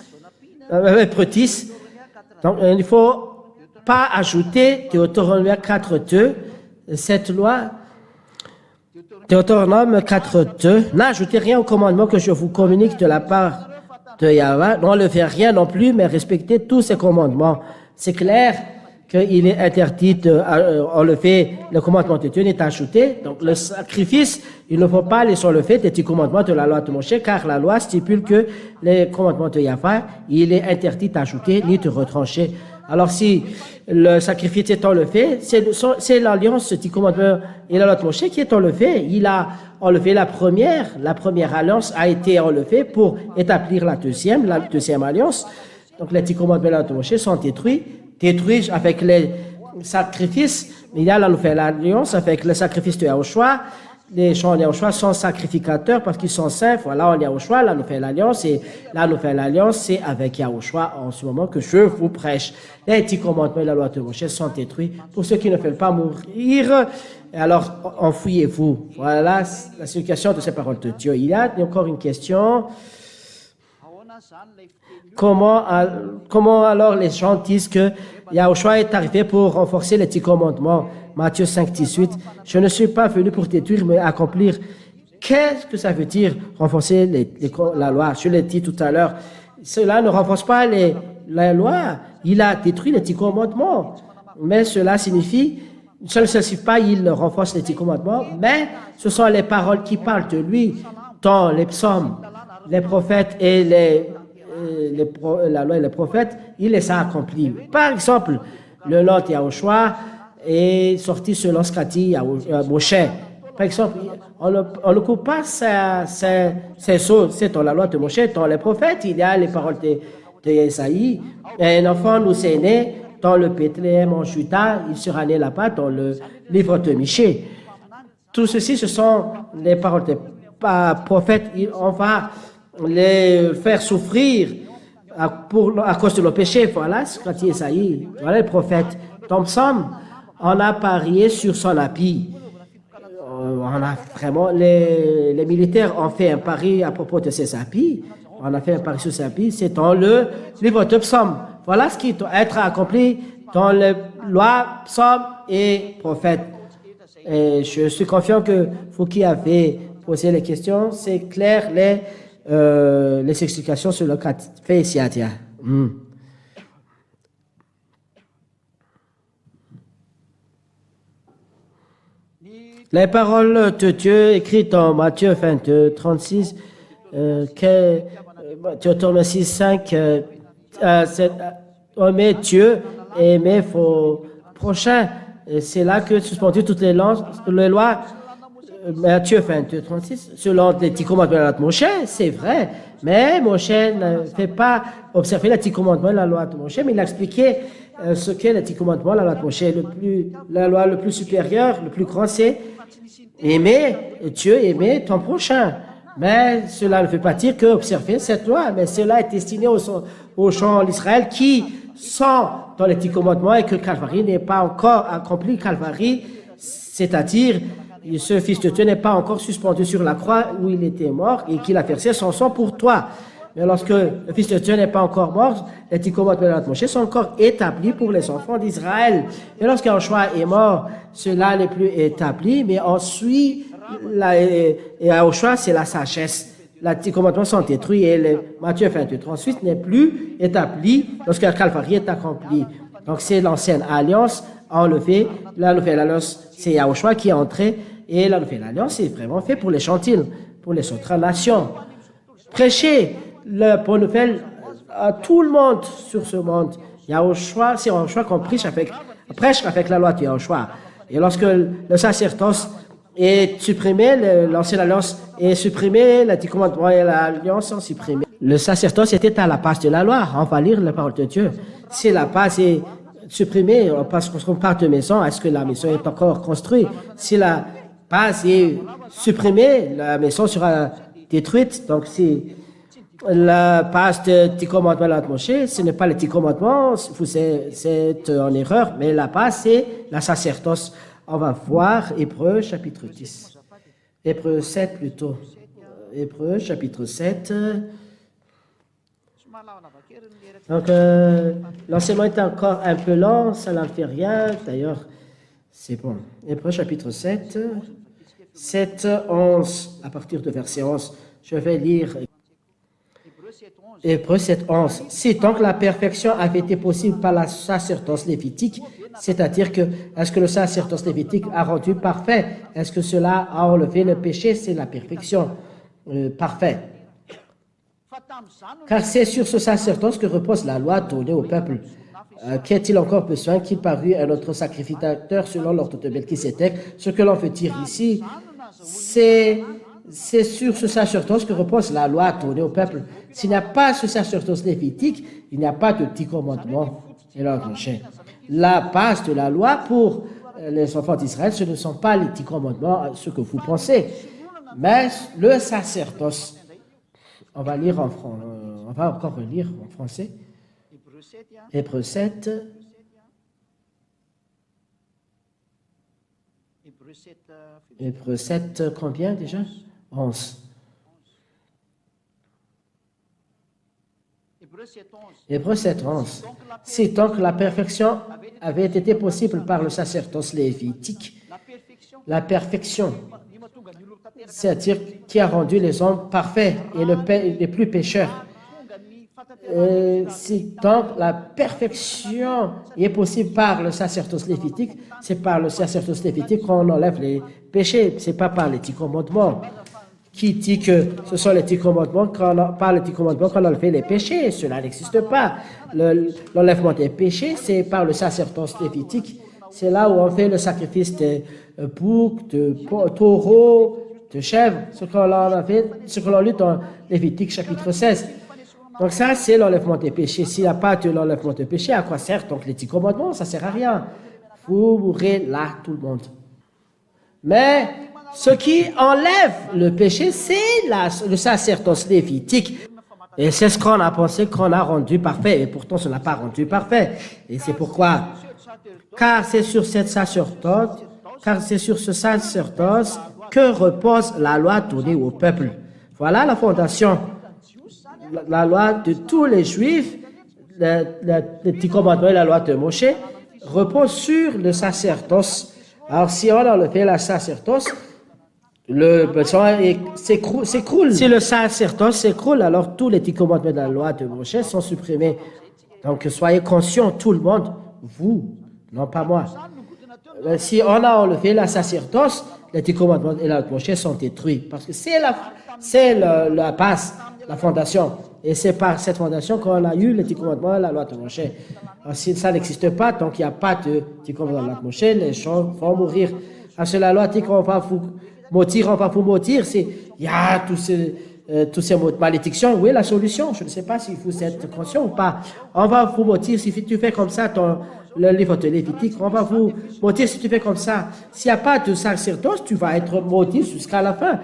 Hébreu 10. Donc, il ne faut pas ajouter Deutéronome 4.2, cette loi. Deutéronome 4.2, n'ajoutez rien au commandement que je vous communique de la part de Yahweh. N'enlevez rien non plus, mais respectez tous ces commandements. C'est clair qu'il est interdit d'enlever le commandement de Dieu, n'est ajouté. Donc, le sacrifice, il ne faut pas les enlever des 10 commandements de la loi de Moshe, car la loi stipule que les commandements de Yahweh, il est interdit d'ajouter ni de retrancher. Alors, si le sacrifice est enlevé, c'est l'alliance, ce 10 commandements et la loi de Moshe qui est enlevée. Il a enlevé la première alliance a été enlevée pour établir la deuxième alliance. Donc, les 10 commandements et la loi de Moshe sont détruits avec les sacrifices. Il y a la nouvelle alliance avec le sacrifice de Yahushua. Les gens de Yahushua sont sacrificateurs parce qu'ils sont saints. Voilà, on Yahushua, la nouvelle alliance. Et la nouvelle alliance, c'est avec Yahushua en ce moment que je vous prêche. Les 10 commandements et la loi de Moshe sont détruits. Pour ceux qui ne veulent pas mourir, alors enfouillez-vous. Voilà la signification de ces paroles de Dieu. Il y a encore une question. Comment alors les gens disent que Yahushua est arrivé pour renforcer les 10 commandements? Matthieu 5, 18. Je ne suis pas venu pour détruire, mais accomplir. Qu'est-ce que ça veut dire, renforcer la loi? Je l'ai dit tout à l'heure. Cela ne renforce pas la loi. Il a détruit les 10 commandements. Mais cela signifie, ça ne signifie pas il renforce les 10 commandements, mais ce sont les paroles qui parlent de lui dans les psaumes, les prophètes et la loi et les prophètes, il les a accomplis. Par exemple, le nom de Yahushua est sorti selon ce qu'a dit Moshe. Par exemple, on ne coupe pas ces choses. C'est dans la loi de Moshe, dans les prophètes, il y a les paroles de Isaïe. Un enfant nous est né dans le Bethléem en Juda, il sera né là-bas dans le livre de Michée. Tout ceci, ce sont les paroles des prophètes. On va les faire souffrir à cause de nos péchés. Voilà ce qu'a dit Isaïe. Voilà les prophètes. Dans Psaume, on a parié sur son habit. On a vraiment, les militaires ont fait un pari à propos de ses habits. On a fait un pari sur ses habits. C'est dans le livre de Psaume. Voilà ce qui doit être accompli dans les lois, psaumes et prophètes. Et je suis confiant que vous qui avez posé les questions, c'est clair les explications sur le cas fait ici à Dia. Les paroles de Dieu écrites dans Matthieu 22, 36, Deutéronome 6, 5, aimer Dieu et aimer vos prochains. C'est là que suspendu toutes les lois. Matthieu 22, 36, selon les 10 commandements de Moshe, c'est vrai, mais Moshe ne fait pas observer les 10 commandements de la loi de Moshe, mais il a expliqué ce qu'est les 10 commandements de la loi de Moshe. La loi le plus supérieure, le plus grand, c'est aimer Dieu, aimer ton prochain. Mais cela ne veut pas dire que observer cette loi, mais cela est destiné aux gens d'Israël qui sont dans les 10 commandements et que Calvary n'est pas encore accompli. Calvary, c'est-à-dire ce Fils de Dieu n'est pas encore suspendu sur la croix où il était mort et qu'il a versé son sang pour toi. Mais lorsque le Fils de Dieu n'est pas encore mort, les 10 commandements de la loi de Moshe sont encore établis pour les enfants d'Israël. Et lorsque Yahushua est mort, cela n'est plus établi, mais ensuite, et Yahushua, c'est la sagesse. Les 10 commandements sont détruits et le Matthieu 28, ensuite n'est plus établi lorsque le Calvaire est accompli. Donc c'est l'ancienne alliance enlevée. La nouvelle alliance, c'est Yahushua qui est entré. Et la nouvelle alliance, c'est vraiment fait pour les gentils, pour les autres nations. Prêchez la bonne nouvelle à tout le monde sur ce monde. Yahushua, c'est Yahushua qu'on prêche avec la loi de Yahushua. Et lorsque le sacerdoce est supprimé, l'ancienne alliance est supprimée, les 10 commandements et l'alliance sont supprimés. Le sacerdoce était à la base de la loi. On va lire la parole de Dieu. Si la base est supprimée, parce qu'on part de maison, est-ce que la maison est encore construite? Si la base est supprimée, la maison sera détruite. Donc, si la base de 10 commandements de la Moshe, ce n'est pas les 10 commandements, vous êtes en erreur, mais la base, c'est la sacerdoce. On va voir Hébreux chapitre 10. Hébreux 7 plutôt. Hébreux chapitre 7. Donc, l'enseignement est encore un peu lent, ça n'en fait rien. D'ailleurs, c'est bon. Hébreux chapitre 7, 7, 11, à partir de verset 11. Je vais lire Hébreux 7, 11. Si donc la perfection avait été possible par la sacerdoce lévitique, c'est-à-dire que, est-ce que le sacerdoce lévitique a rendu parfait? Est-ce que cela a enlevé le péché? C'est la perfection parfaite. Car c'est sur ce sacerdoce que repose la loi donnée au peuple. Qu'est-il encore besoin qu'il parût un autre sacrificateur selon l'ordre de Melchisédek? Ce que l'on veut dire ici, c'est sur ce sacerdoce que repose la loi donnée au peuple. S'il n'y a pas ce sacerdoce lévitique, il n'y a pas de 10 commandements. La base de la loi pour les enfants d'Israël, ce ne sont pas les 10 commandements, ce que vous pensez, mais le sacerdoce. On va lire on va encore relire en français. Hébreux 7. Hébreux 7, combien déjà? 11. Hébreux 7, 11. Si donc la perfection avait été possible par le sacerdoce lévitique, la perfection, c'est-à-dire qui a rendu les hommes parfaits et les plus pécheurs. Si donc la perfection est possible par le sacerdoce lévitique, c'est par le sacerdoce lévitique qu'on enlève les péchés, c'est pas par les 10 commandements. Qui dit que ce sont les 10 commandements, par les 10 commandements qu'on enlève les péchés? Cela n'existe pas. L'enlèvement des péchés, c'est par le sacerdoce lévitique. C'est là où on fait le sacrifice de boucs, de taureaux, de chèvres, ce que l'on lit dans Lévitique chapitre 16. Donc ça, c'est l'enlèvement des péchés. S'il n'y a pas de l'enlèvement des péchés, à quoi servent donc les 10 commandements? Ça ne sert à rien. Vous mourrez là, tout le monde. Mais ce qui enlève le péché, c'est le sacerdoce lévitique. Et c'est ce qu'on a pensé qu'on a rendu parfait. Et pourtant, ce n'a pas rendu parfait. Et c'est pourquoi, car c'est sur ce sacerdoce que repose la loi donnée au peuple. Voilà la fondation. La loi de tous les Juifs, les 10 commandements et la loi de Moshe, repose sur le sacerdoce. Alors, si on enlève la sacerdoce, le besoin s'écroule. Si le sacerdoce s'écroule, alors tous les 10 commandements de la loi de Moshe sont supprimés. Donc, soyez conscients, tout le monde, vous, non pas moi. Si on a enlevé la sacerdoce, les 10 commandements et la loi de Moshe sont détruits. Parce que c'est la base, la fondation. Et c'est par cette fondation qu'on a eu les 10 commandements et la loi de Moshe. Alors, si ça n'existe pas, donc il n'y a pas de 10 commandements de la loi de Moshe, les gens vont mourir. Parce que la loi dit qu'on va vous maudire, il y a tous ces malédictions. Où est la solution? Je ne sais pas si vous êtes conscient ou pas. On va vous maudire si tu fais comme ça le livre de Lévitique. On va vous maudire si tu fais comme ça. S'il n'y a pas de sacerdoce, tu vas être maudit jusqu'à la fin.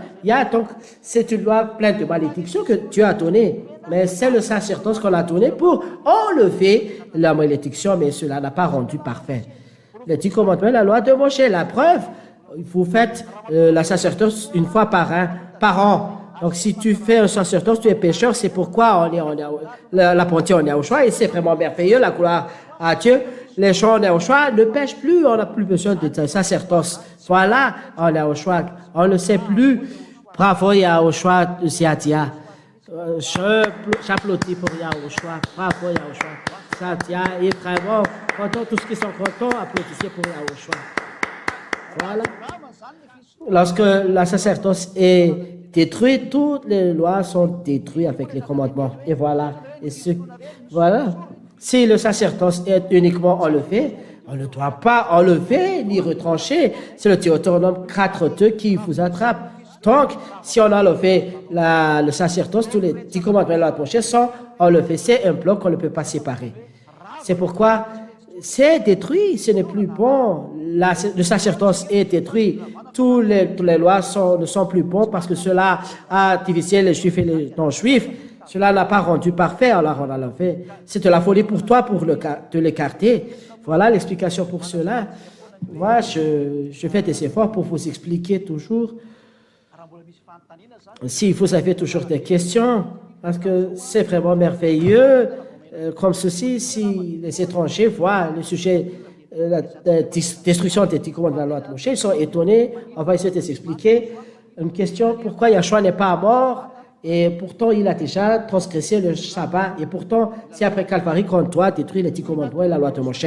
C'est une loi pleine de malédictions que Dieu a donnée. Mais c'est le sacerdoce qu'on a donné pour enlever la malédiction, mais cela n'a pas rendu parfait. Les 10 commandements, la loi de Moshe, la preuve, vous faites la sacerdoce une fois par an. Donc, si tu fais un sacerdoce, tu es pécheur, c'est pourquoi l'apprenti, on est au choix, et c'est vraiment merveilleux, la gloire à Dieu. Les gens, on est au choix, ne pêchent plus, on n'a plus besoin de sacerdoce. Voilà, on est au choix, on ne sait plus. Bravo, Yahushua de Siatia. J'applaudis pour Yahushua. Bravo, Yahushua. Siatia est vraiment content. Tous qui sont contents, applaudissez pour Yahushua. Voilà. Lorsque la sacerdoce est détruite, toutes les lois sont détruites avec les commandements. Et voilà. Voilà. Si le sacerdoce est uniquement enlevé, on ne doit pas enlever ni retrancher. C'est le Deutéronome 4.2 qui vous attrape. Donc, si on a enlevé le sacerdoce, tous les 10 commandements de la loi sont enlevés. C'est un bloc qu'on ne peut pas séparer. C'est pourquoi c'est détruit, ce n'est plus bon. Le sacerdoce est détruit. Toutes les lois ne sont plus bons parce que cela a divisé les juifs et les non-juifs. Cela n'a pas rendu parfait, alors on a enlevé. C'est de la folie pour toi pour te l'écarter. Voilà l'explication pour cela. Moi, je fais des efforts pour vous expliquer toujours. Si vous avez toujours des questions, parce que c'est vraiment merveilleux, comme ceci, si les étrangers voient le sujet, la destruction des 10 commandements de la loi de Moshe, ils sont étonnés. On va essayer de s'expliquer. Une question, pourquoi Yahshua n'est pas mort et pourtant il a déjà transgressé le sabbat et pourtant c'est après Calvary qu'on doit détruire les 10 commandements et la loi de Moshe.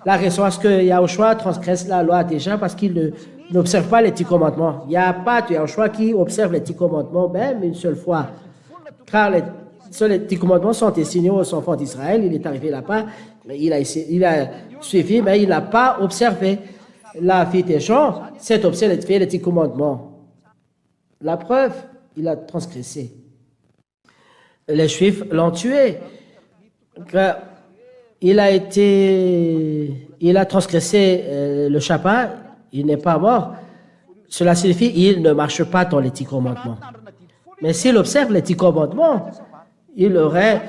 La raison est-ce que Yahushua transgresse la loi déjà parce qu'il n'observe pas les 10 commandements. Il n'y a pas de Yahushua qui observe les 10 commandements même une seule fois. Car les 10 commandements sont destinés aux enfants d'Israël. Il est arrivé là-bas, mais il a suivi, mais il n'a pas observé. La vie des gens, c'est d'observer les 10 commandements. La preuve, il a transgressé. Les Juifs l'ont tué. Il a transgressé le Shabbat, il n'est pas mort. Cela signifie qu'il ne marche pas dans les 10 commandements. Mais s'il observe les 10 commandements, il aurait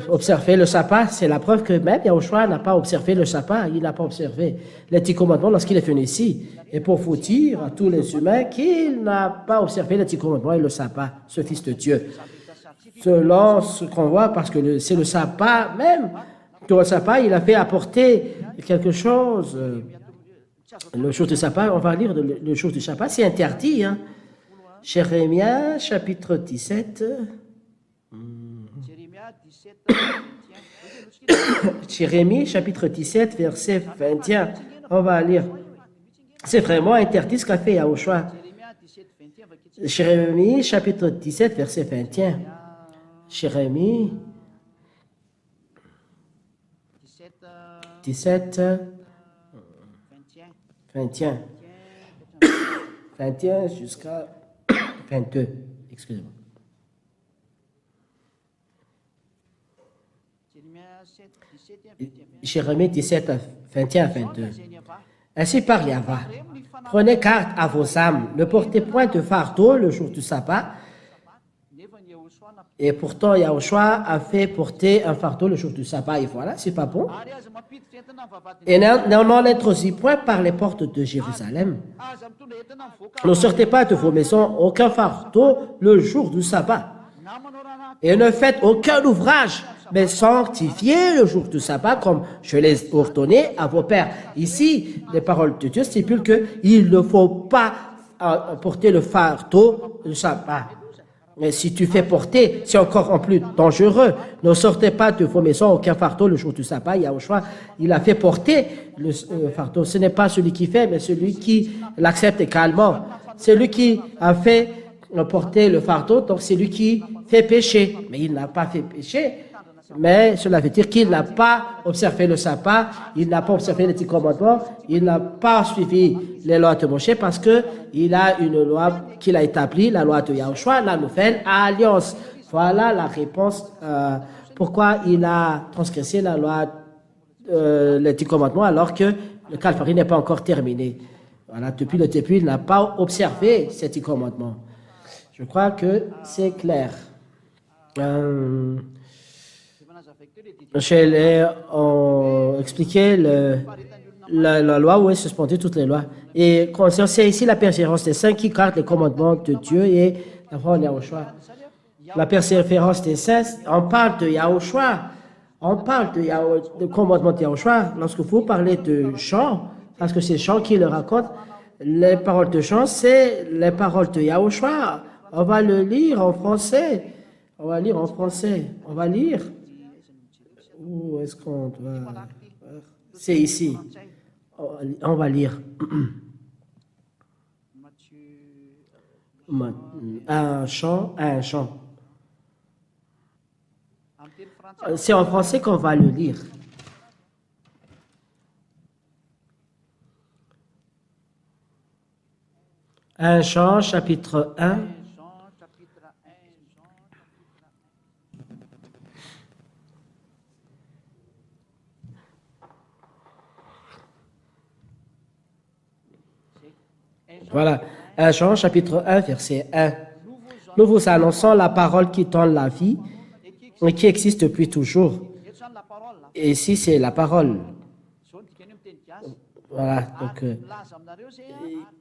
observé le sabbat. C'est la preuve que même Yahushua n'a pas observé le sabbat. Il n'a pas observé les 10 commandements lorsqu'il est venu ici. Et pour vous dire à tous les humains qu'il n'a pas observé les 10 commandements et le sabbat, ce Fils de Dieu. Selon ce qu'on voit, parce que c'est le sabbat même. Dans le sabbat, il a fait apporter quelque chose. Le jour du sabbat, on va lire le jour du sabbat, c'est interdit. Hein. Jérémie, chapitre 17. Jérémie, chapitre 17, verset 21. On va lire. C'est vraiment interdit ce qu'a fait Yahushua. Jérémie, chapitre 17, verset 21. Jérémie 17, 21. 21 jusqu'à 22. Excusez-moi. Jérémie 17, 21 à 22. Ainsi parle Yahva. Prenez garde à vos âmes. Ne portez point de fardeau le jour du sabbat. Et pourtant, Yahushua a fait porter un fardeau le jour du sabbat. Et voilà, c'est pas bon. Et n'en introduisez point par les portes de Jérusalem. Ne sortez pas de vos maisons aucun fardeau le jour du sabbat. Et ne faites aucun ouvrage, mais sanctifiez le jour du sabbat comme je l'ai ordonné à vos pères. Ici, les paroles de Dieu stipulent qu'il ne faut pas porter le fardeau le sabbat. Mais si tu fais porter, c'est encore en plus dangereux. Ne sortez pas de vos maisons aucun fardeau le jour du sabbat. Yahushua, il a fait porter le fardeau. Ce n'est pas celui qui fait, mais celui qui l'accepte également. Celui qui a fait porter le fardeau, donc c'est lui qui fait pécher. Mais il n'a pas fait pécher. Mais cela veut dire qu'il n'a pas observé le sabbat, il n'a pas observé les 10 commandements, il n'a pas suivi les lois de Moshe parce qu'il a une loi qu'il a établie, la loi de Yahushua, la nouvelle alliance. Voilà la réponse pourquoi il a transgressé la loi, les 10 commandements alors que le Calvary n'est pas encore terminé. Voilà, depuis le début, il n'a pas observé ces 10 commandements. Je crois que c'est clair. On expliquait la loi où est suspendue toutes les lois. Et c'est ici la persévérance des saints qui gardent les commandements de Dieu et La foi en Yahushua. La persévérance des saints, on parle de Yahushua. On parle de commandement de Yahushua. Lorsque vous parlez de chant, parce que c'est chant qui le raconte, les paroles de chant, c'est les paroles de Yahushua. On va le lire en français. On va lire en français. On va lire. Où est-ce qu'on doit... C'est ici. On va lire. Un chant. C'est en français qu'on va le lire. Un chant, chapitre 1. Voilà. Un Jean, chapitre 1, verset 1. Nous vous annonçons la parole qui donne la vie et qui existe depuis toujours. Et ici, c'est la parole. Voilà.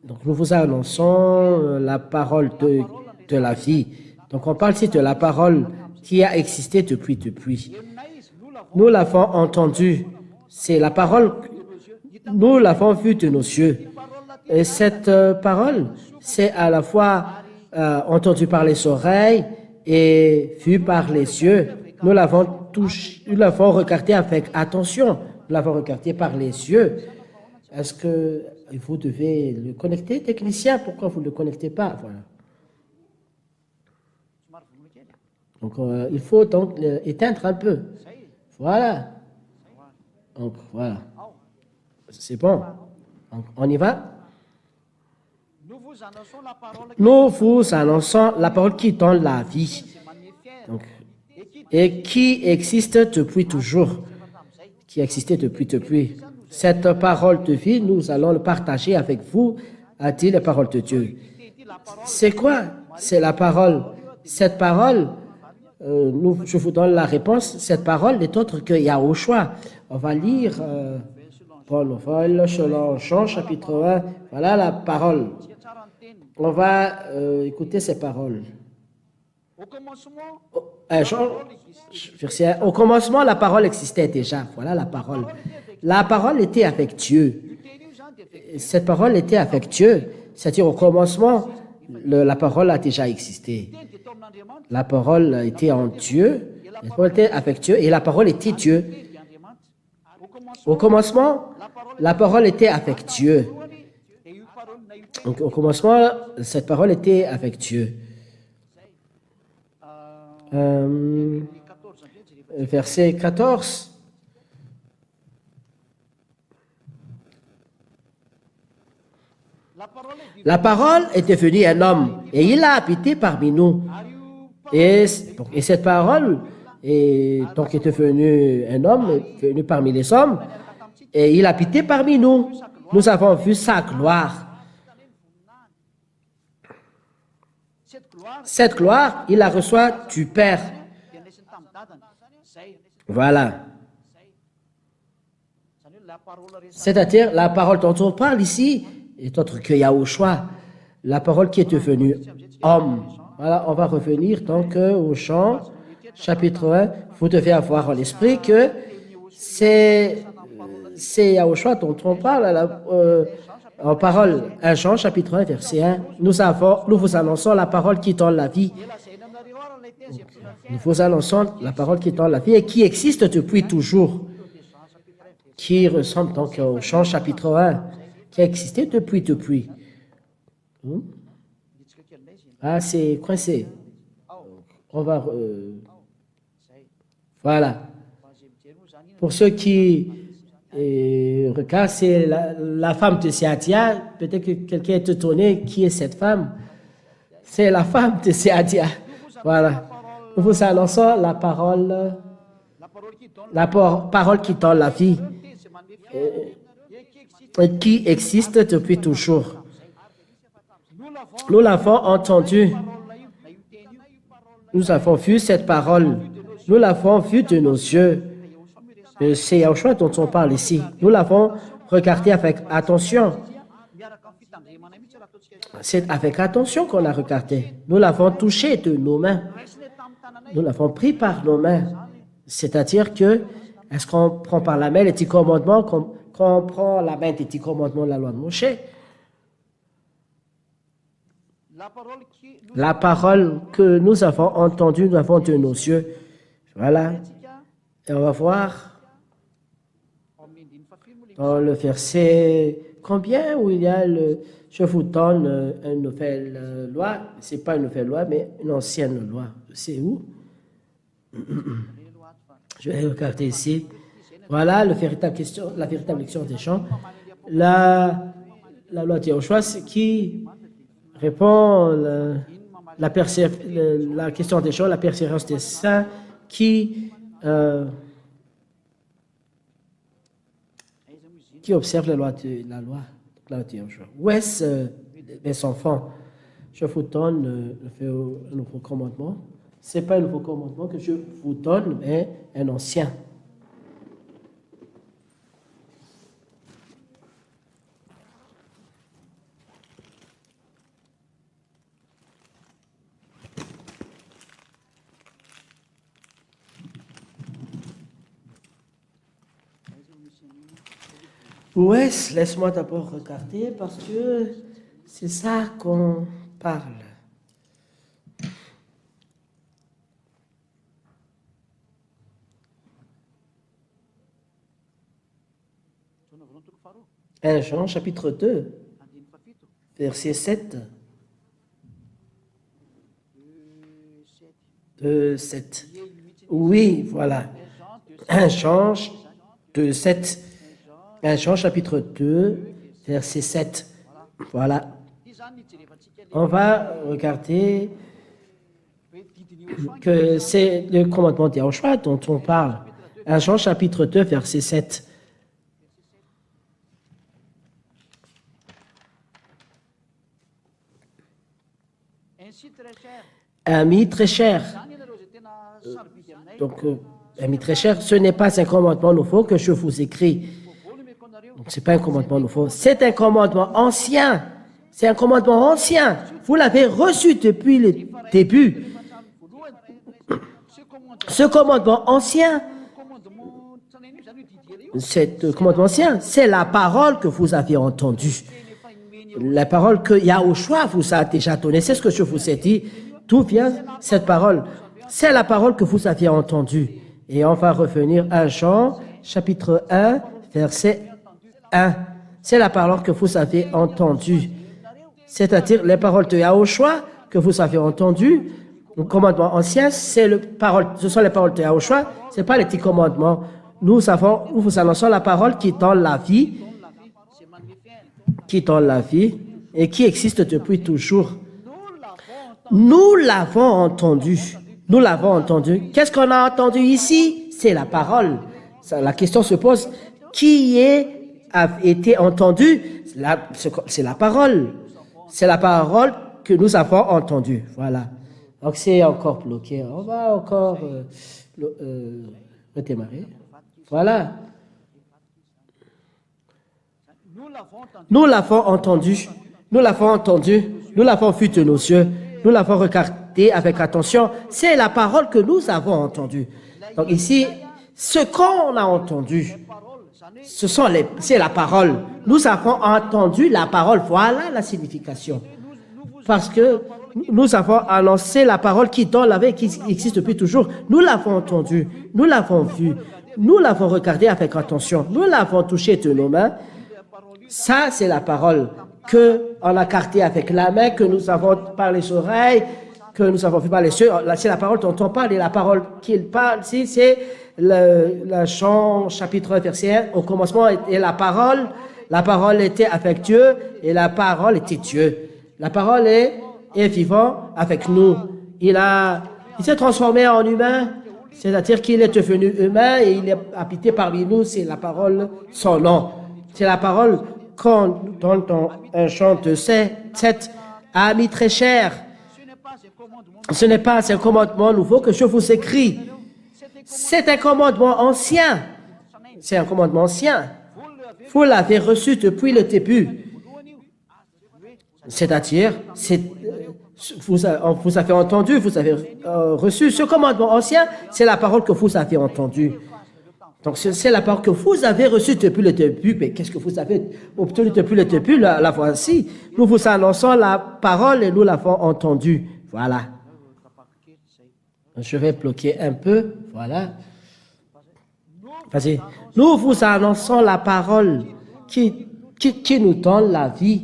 Donc nous vous annonçons la parole de la vie. Donc, on parle ici de la parole qui a existé depuis. Nous l'avons entendue. C'est la parole, nous l'avons vue de nos yeux. Et cette parole, c'est à la fois entendue par les oreilles et vue par les yeux. Nous l'avons regardé avec attention. Nous l'avons regardé par les yeux. Est-ce que vous devez le connecter, technicien? Pourquoi vous ne le connectez pas? Voilà. Donc, il faut donc éteindre un peu. Voilà. Donc, voilà. C'est bon. Donc, on y va? Nous vous annonçons la parole qui donne la vie. Donc, et qui existe depuis toujours. Qui existait depuis. Cette parole de vie, nous allons le partager avec vous, a dit la parole de Dieu. C'est quoi? C'est la parole. Cette parole, je vous donne la réponse. Cette parole n'est autre que Yahushua. On va lire Paul, Jean, chapitre 1. Voilà la parole. On va écouter ces paroles. Au commencement, la parole existait déjà. Voilà la parole. La parole était avec Dieu. Cette parole était avec Dieu. C'est-à-dire, au commencement, la parole a déjà existé. La parole était en Dieu. La parole était avec Dieu et la parole était Dieu. Au commencement, la parole était avec Dieu. Donc, au commencement, cette parole était avec Dieu. Verset 14. La parole est devenue un homme et il a habité parmi nous. Et cette parole est devenue un homme, est venu parmi les hommes et il habitait parmi nous. Nous avons vu sa gloire. Cette gloire, il la reçoit du Père. Voilà. C'est-à-dire, la parole dont on parle ici est autre que Yahushua, la parole qui est devenue homme. Voilà, on va revenir donc au chant, chapitre 1. Vous devez avoir en l'esprit que c'est Yahushua dont on parle en parole. 1 Jean, chapitre 1, verset 1. Nous vous annonçons la parole qui donne la vie. Nous vous annonçons la parole qui donne la vie et qui existe depuis toujours. Qui ressemble donc au chant, chapitre 1, qui a existé depuis. Ah, c'est coincé. On va... Voilà. Pour ceux qui regardent, c'est la femme de Seadia. Peut-être que quelqu'un est étonné. Qui est cette femme? C'est la femme de Seadia. Voilà. Nous vous annonçons la parole qui donne la vie. Qui existe depuis toujours. Nous l'avons entendu. Nous avons vu cette parole. Nous l'avons vue de nos yeux. C'est Yahushua dont on parle ici. Nous l'avons regardé avec attention. C'est avec attention qu'on a regardé. Nous l'avons touché de nos mains. Nous l'avons pris par nos mains. C'est-à-dire que, est-ce qu'on prend par la main les 10 commandements, qu'on prend la main des 10 commandements de la loi de Moshe? La parole que nous avons entendue, nous avons de nos yeux. Voilà. Et on va voir dans le verset combien où il y a le « Je vous donne une nouvelle loi ». Ce n'est pas une nouvelle loi, mais une ancienne loi. C'est où? Je vais regarder ici. Voilà la véritable lection des gens. La loi de Yahushua qui répond la question des gens, la persévérance des saints qui observe la loi de Yahushua. Où est-ce, mes enfants? Je vous donne un nouveau commandement. Ce n'est pas un nouveau commandement que je vous donne, mais un ancien. Où est-ce? Laisse-moi d'abord regarder parce que c'est ça qu'on parle. Jean chapitre 2, verset 7. 7. Oui, voilà. 1 Jean 2, 7. 1 Jean chapitre 2, verset 7. Voilà. On va regarder que c'est le commandement de Yahushua dont on parle. 1 Jean chapitre 2, verset 7. Amis très chers. Donc, amis très chers, ce n'est pas un commandement nouveau que je vous écris. Donc, ce n'est pas un commandement nouveau. C'est un commandement ancien. C'est un commandement ancien. Vous l'avez reçu depuis le début. Ce commandement ancien, c'est la parole que vous avez entendue. La parole que Yahushua vous a déjà donnée. C'est ce que je vous ai dit. D'où vient cette parole? C'est la parole que vous aviez entendue. Et on va revenir à Jean, chapitre 1, verset 1. C'est la parole que vous avez entendue. C'est-à-dire les paroles de Yahushua que vous avez entendues. Le commandement ancien, ce sont les paroles de Yahushua, ce n'est pas les 10 commandements. Nous vous annonçons la parole qui donne la vie, et qui existe depuis toujours. Nous l'avons entendu. Nous l'avons entendu. Qu'est-ce qu'on a entendu ici? C'est la parole. La question se pose, qui a été entendu? C'est la parole. C'est la parole que nous avons entendue. Voilà. Donc c'est encore bloqué. On va encore redémarrer. Voilà. Nous l'avons entendu. Nous l'avons entendu. Nous l'avons vu de nos yeux. Nous l'avons regardé avec attention. C'est la parole que nous avons entendue. Donc ici, ce qu'on a entendu, c'est la parole. Nous avons entendu la parole. Voilà la signification. Parce que nous avons annoncé la parole qui donne la vie, qui existe depuis toujours. Nous l'avons entendu. Nous l'avons vu. Nous l'avons regardé avec attention. Nous l'avons touché de nos mains. Ça, c'est la parole qu'on a cartée avec la main, que nous avons par les oreilles, que nous avons vu par les yeux. C'est la parole dont on parle, et la parole qu'il parle ici, c'est le Jean chapitre 1, verset 1. Au commencement était la parole était avec Dieu, et la parole était Dieu. La parole est vivant avec nous. Il s'est transformé en humain, c'est-à-dire qu'il est devenu humain et il est habité parmi nous. C'est la parole, son nom. C'est la parole qu'on donne dans un chant de 7. Amis très chers, ce n'est pas un commandement nouveau que je vous écris. C'est un commandement ancien. C'est un commandement ancien. Vous l'avez reçu depuis le début. C'est-à-dire, vous avez entendu, vous avez reçu ce commandement ancien, c'est la parole que vous avez entendue. Donc, c'est la parole que vous avez reçue depuis le début. Mais qu'est-ce que vous avez obtenu depuis le début? La voici. Nous vous annonçons la parole et nous l'avons entendue. Voilà. Je vais bloquer un peu. Voilà. Vas-y. Nous vous annonçons la parole qui nous donne la vie.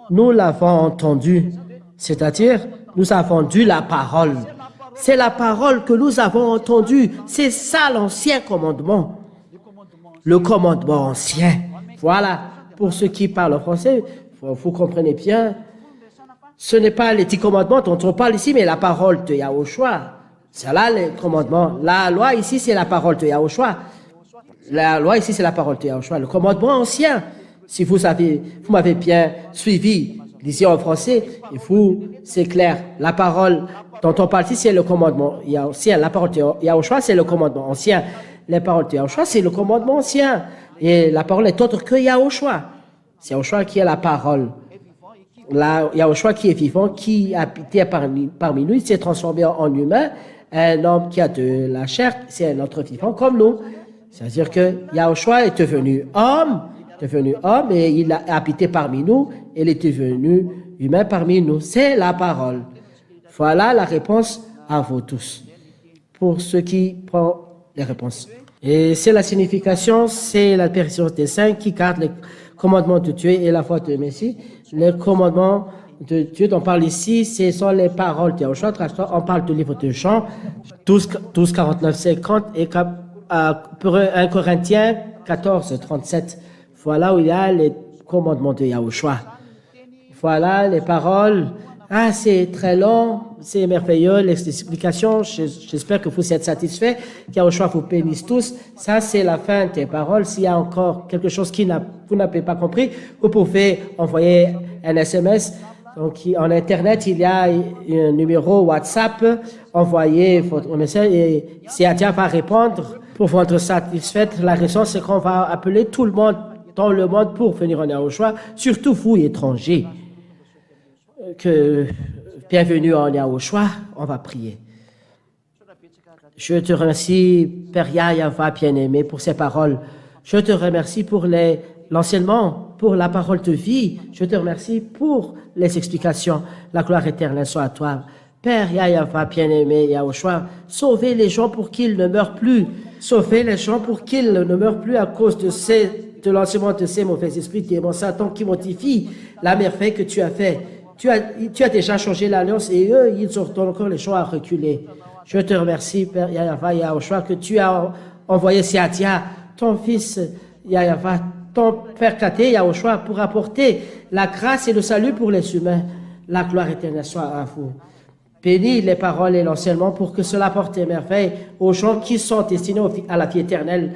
Nous l'avons entendue. C'est-à-dire, nous avons entendu la parole. C'est la parole que nous avons entendue. C'est ça l'ancien commandement. Le commandement ancien. Voilà. Pour ceux qui parlent français, vous comprenez bien. Ce n'est pas les 10 commandements dont on parle ici, mais la parole de Yahushua. C'est là les commandements. La loi ici, c'est la parole de Yahushua. La loi ici, c'est la parole de Yahushua. Le commandement ancien. Si vous m'avez bien suivi, ici en français, c'est clair. La parole dont on parle ici, c'est le commandement ancien. La parole de Yahushua, c'est le commandement ancien. Les paroles de Yahushua, c'est le commandement ancien. Et la parole est autre que Yahushua. C'est Yahushua qui est la parole. Yahushua qui est vivant, qui habitait parmi nous, il s'est transformé en humain. Un homme qui a de la chair, c'est un autre vivant comme nous. C'est-à-dire que Yahushua est devenu homme et il a habité parmi nous, et il est devenu humain parmi nous. C'est la parole. Voilà la réponse à vous tous. Pour ceux qui prennent les réponses. Et c'est la signification, c'est la perfection des saints qui gardent les commandements de Dieu et la foi de Messie. Les commandements de Dieu dont on parle ici, ce sont les paroles de Yahushua. On parle du livre de Jean 12, 49, 50 et 1 Corinthiens 14, 37. Voilà où il y a les commandements de Yahushua. Voilà les paroles. Ah, c'est très long, c'est merveilleux, les explications. J'espère que vous êtes satisfaits. Yahushua vous bénisse tous. Ça, c'est la fin des paroles. S'il y a encore quelque chose vous n'avez pas compris, vous pouvez envoyer un SMS. Donc, en Internet, il y a un numéro WhatsApp. Envoyez votre message et Siatia va répondre pour votre satisfaite. La raison, c'est qu'on va appeler tout le monde dans le monde pour venir en Yahushua, surtout vous, étrangers. Bienvenue en Yahushua, on va prier. Je te remercie, Père Yahva bien-aimé, pour ces paroles. Je te remercie pour l'enseignement, pour la parole de vie. Je te remercie pour les explications. La gloire éternelle soit à toi. Père Yahva bien-aimé, Yahushua, sauvez les gens pour qu'ils ne meurent plus. Sauvez les gens pour qu'ils ne meurent plus à cause de l'enseignement de ces mauvais esprits, démons, Satan, qui modifient la merveille que tu as fait. Tu as déjà changé l'alliance et eux, ils ont encore les gens à reculer. Je te remercie, Père Yahva Yahushua, que tu as envoyé Siatia, ton fils Yahva, ton Père Katé Yahushua, pour apporter la grâce et le salut pour les humains. La gloire éternelle soit à vous. Bénis les paroles et l'enseignement pour que cela porte des merveilles aux gens qui sont destinés à la vie éternelle.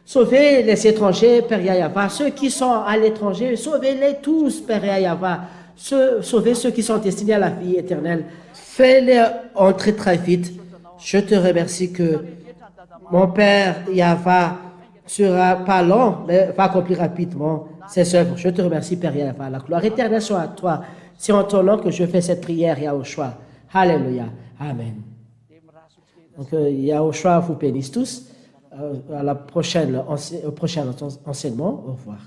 Sauvez les étrangers, Père Yahva, ceux qui sont à l'étranger, sauvez-les tous, Père Yahva. Sauvez ceux qui sont destinés à la vie éternelle. Fais-les entrer très vite. Je te remercie que mon Père Yahva sera pas lent, mais va accomplir rapidement ses œuvres. Je te remercie, Père Yahva. La gloire éternelle soit à toi. C'est en ton nom que je fais cette prière, Yahushua. Alléluia. Amen. Donc, Yahushua vous bénisse tous. À la au prochain enseignement. Au revoir.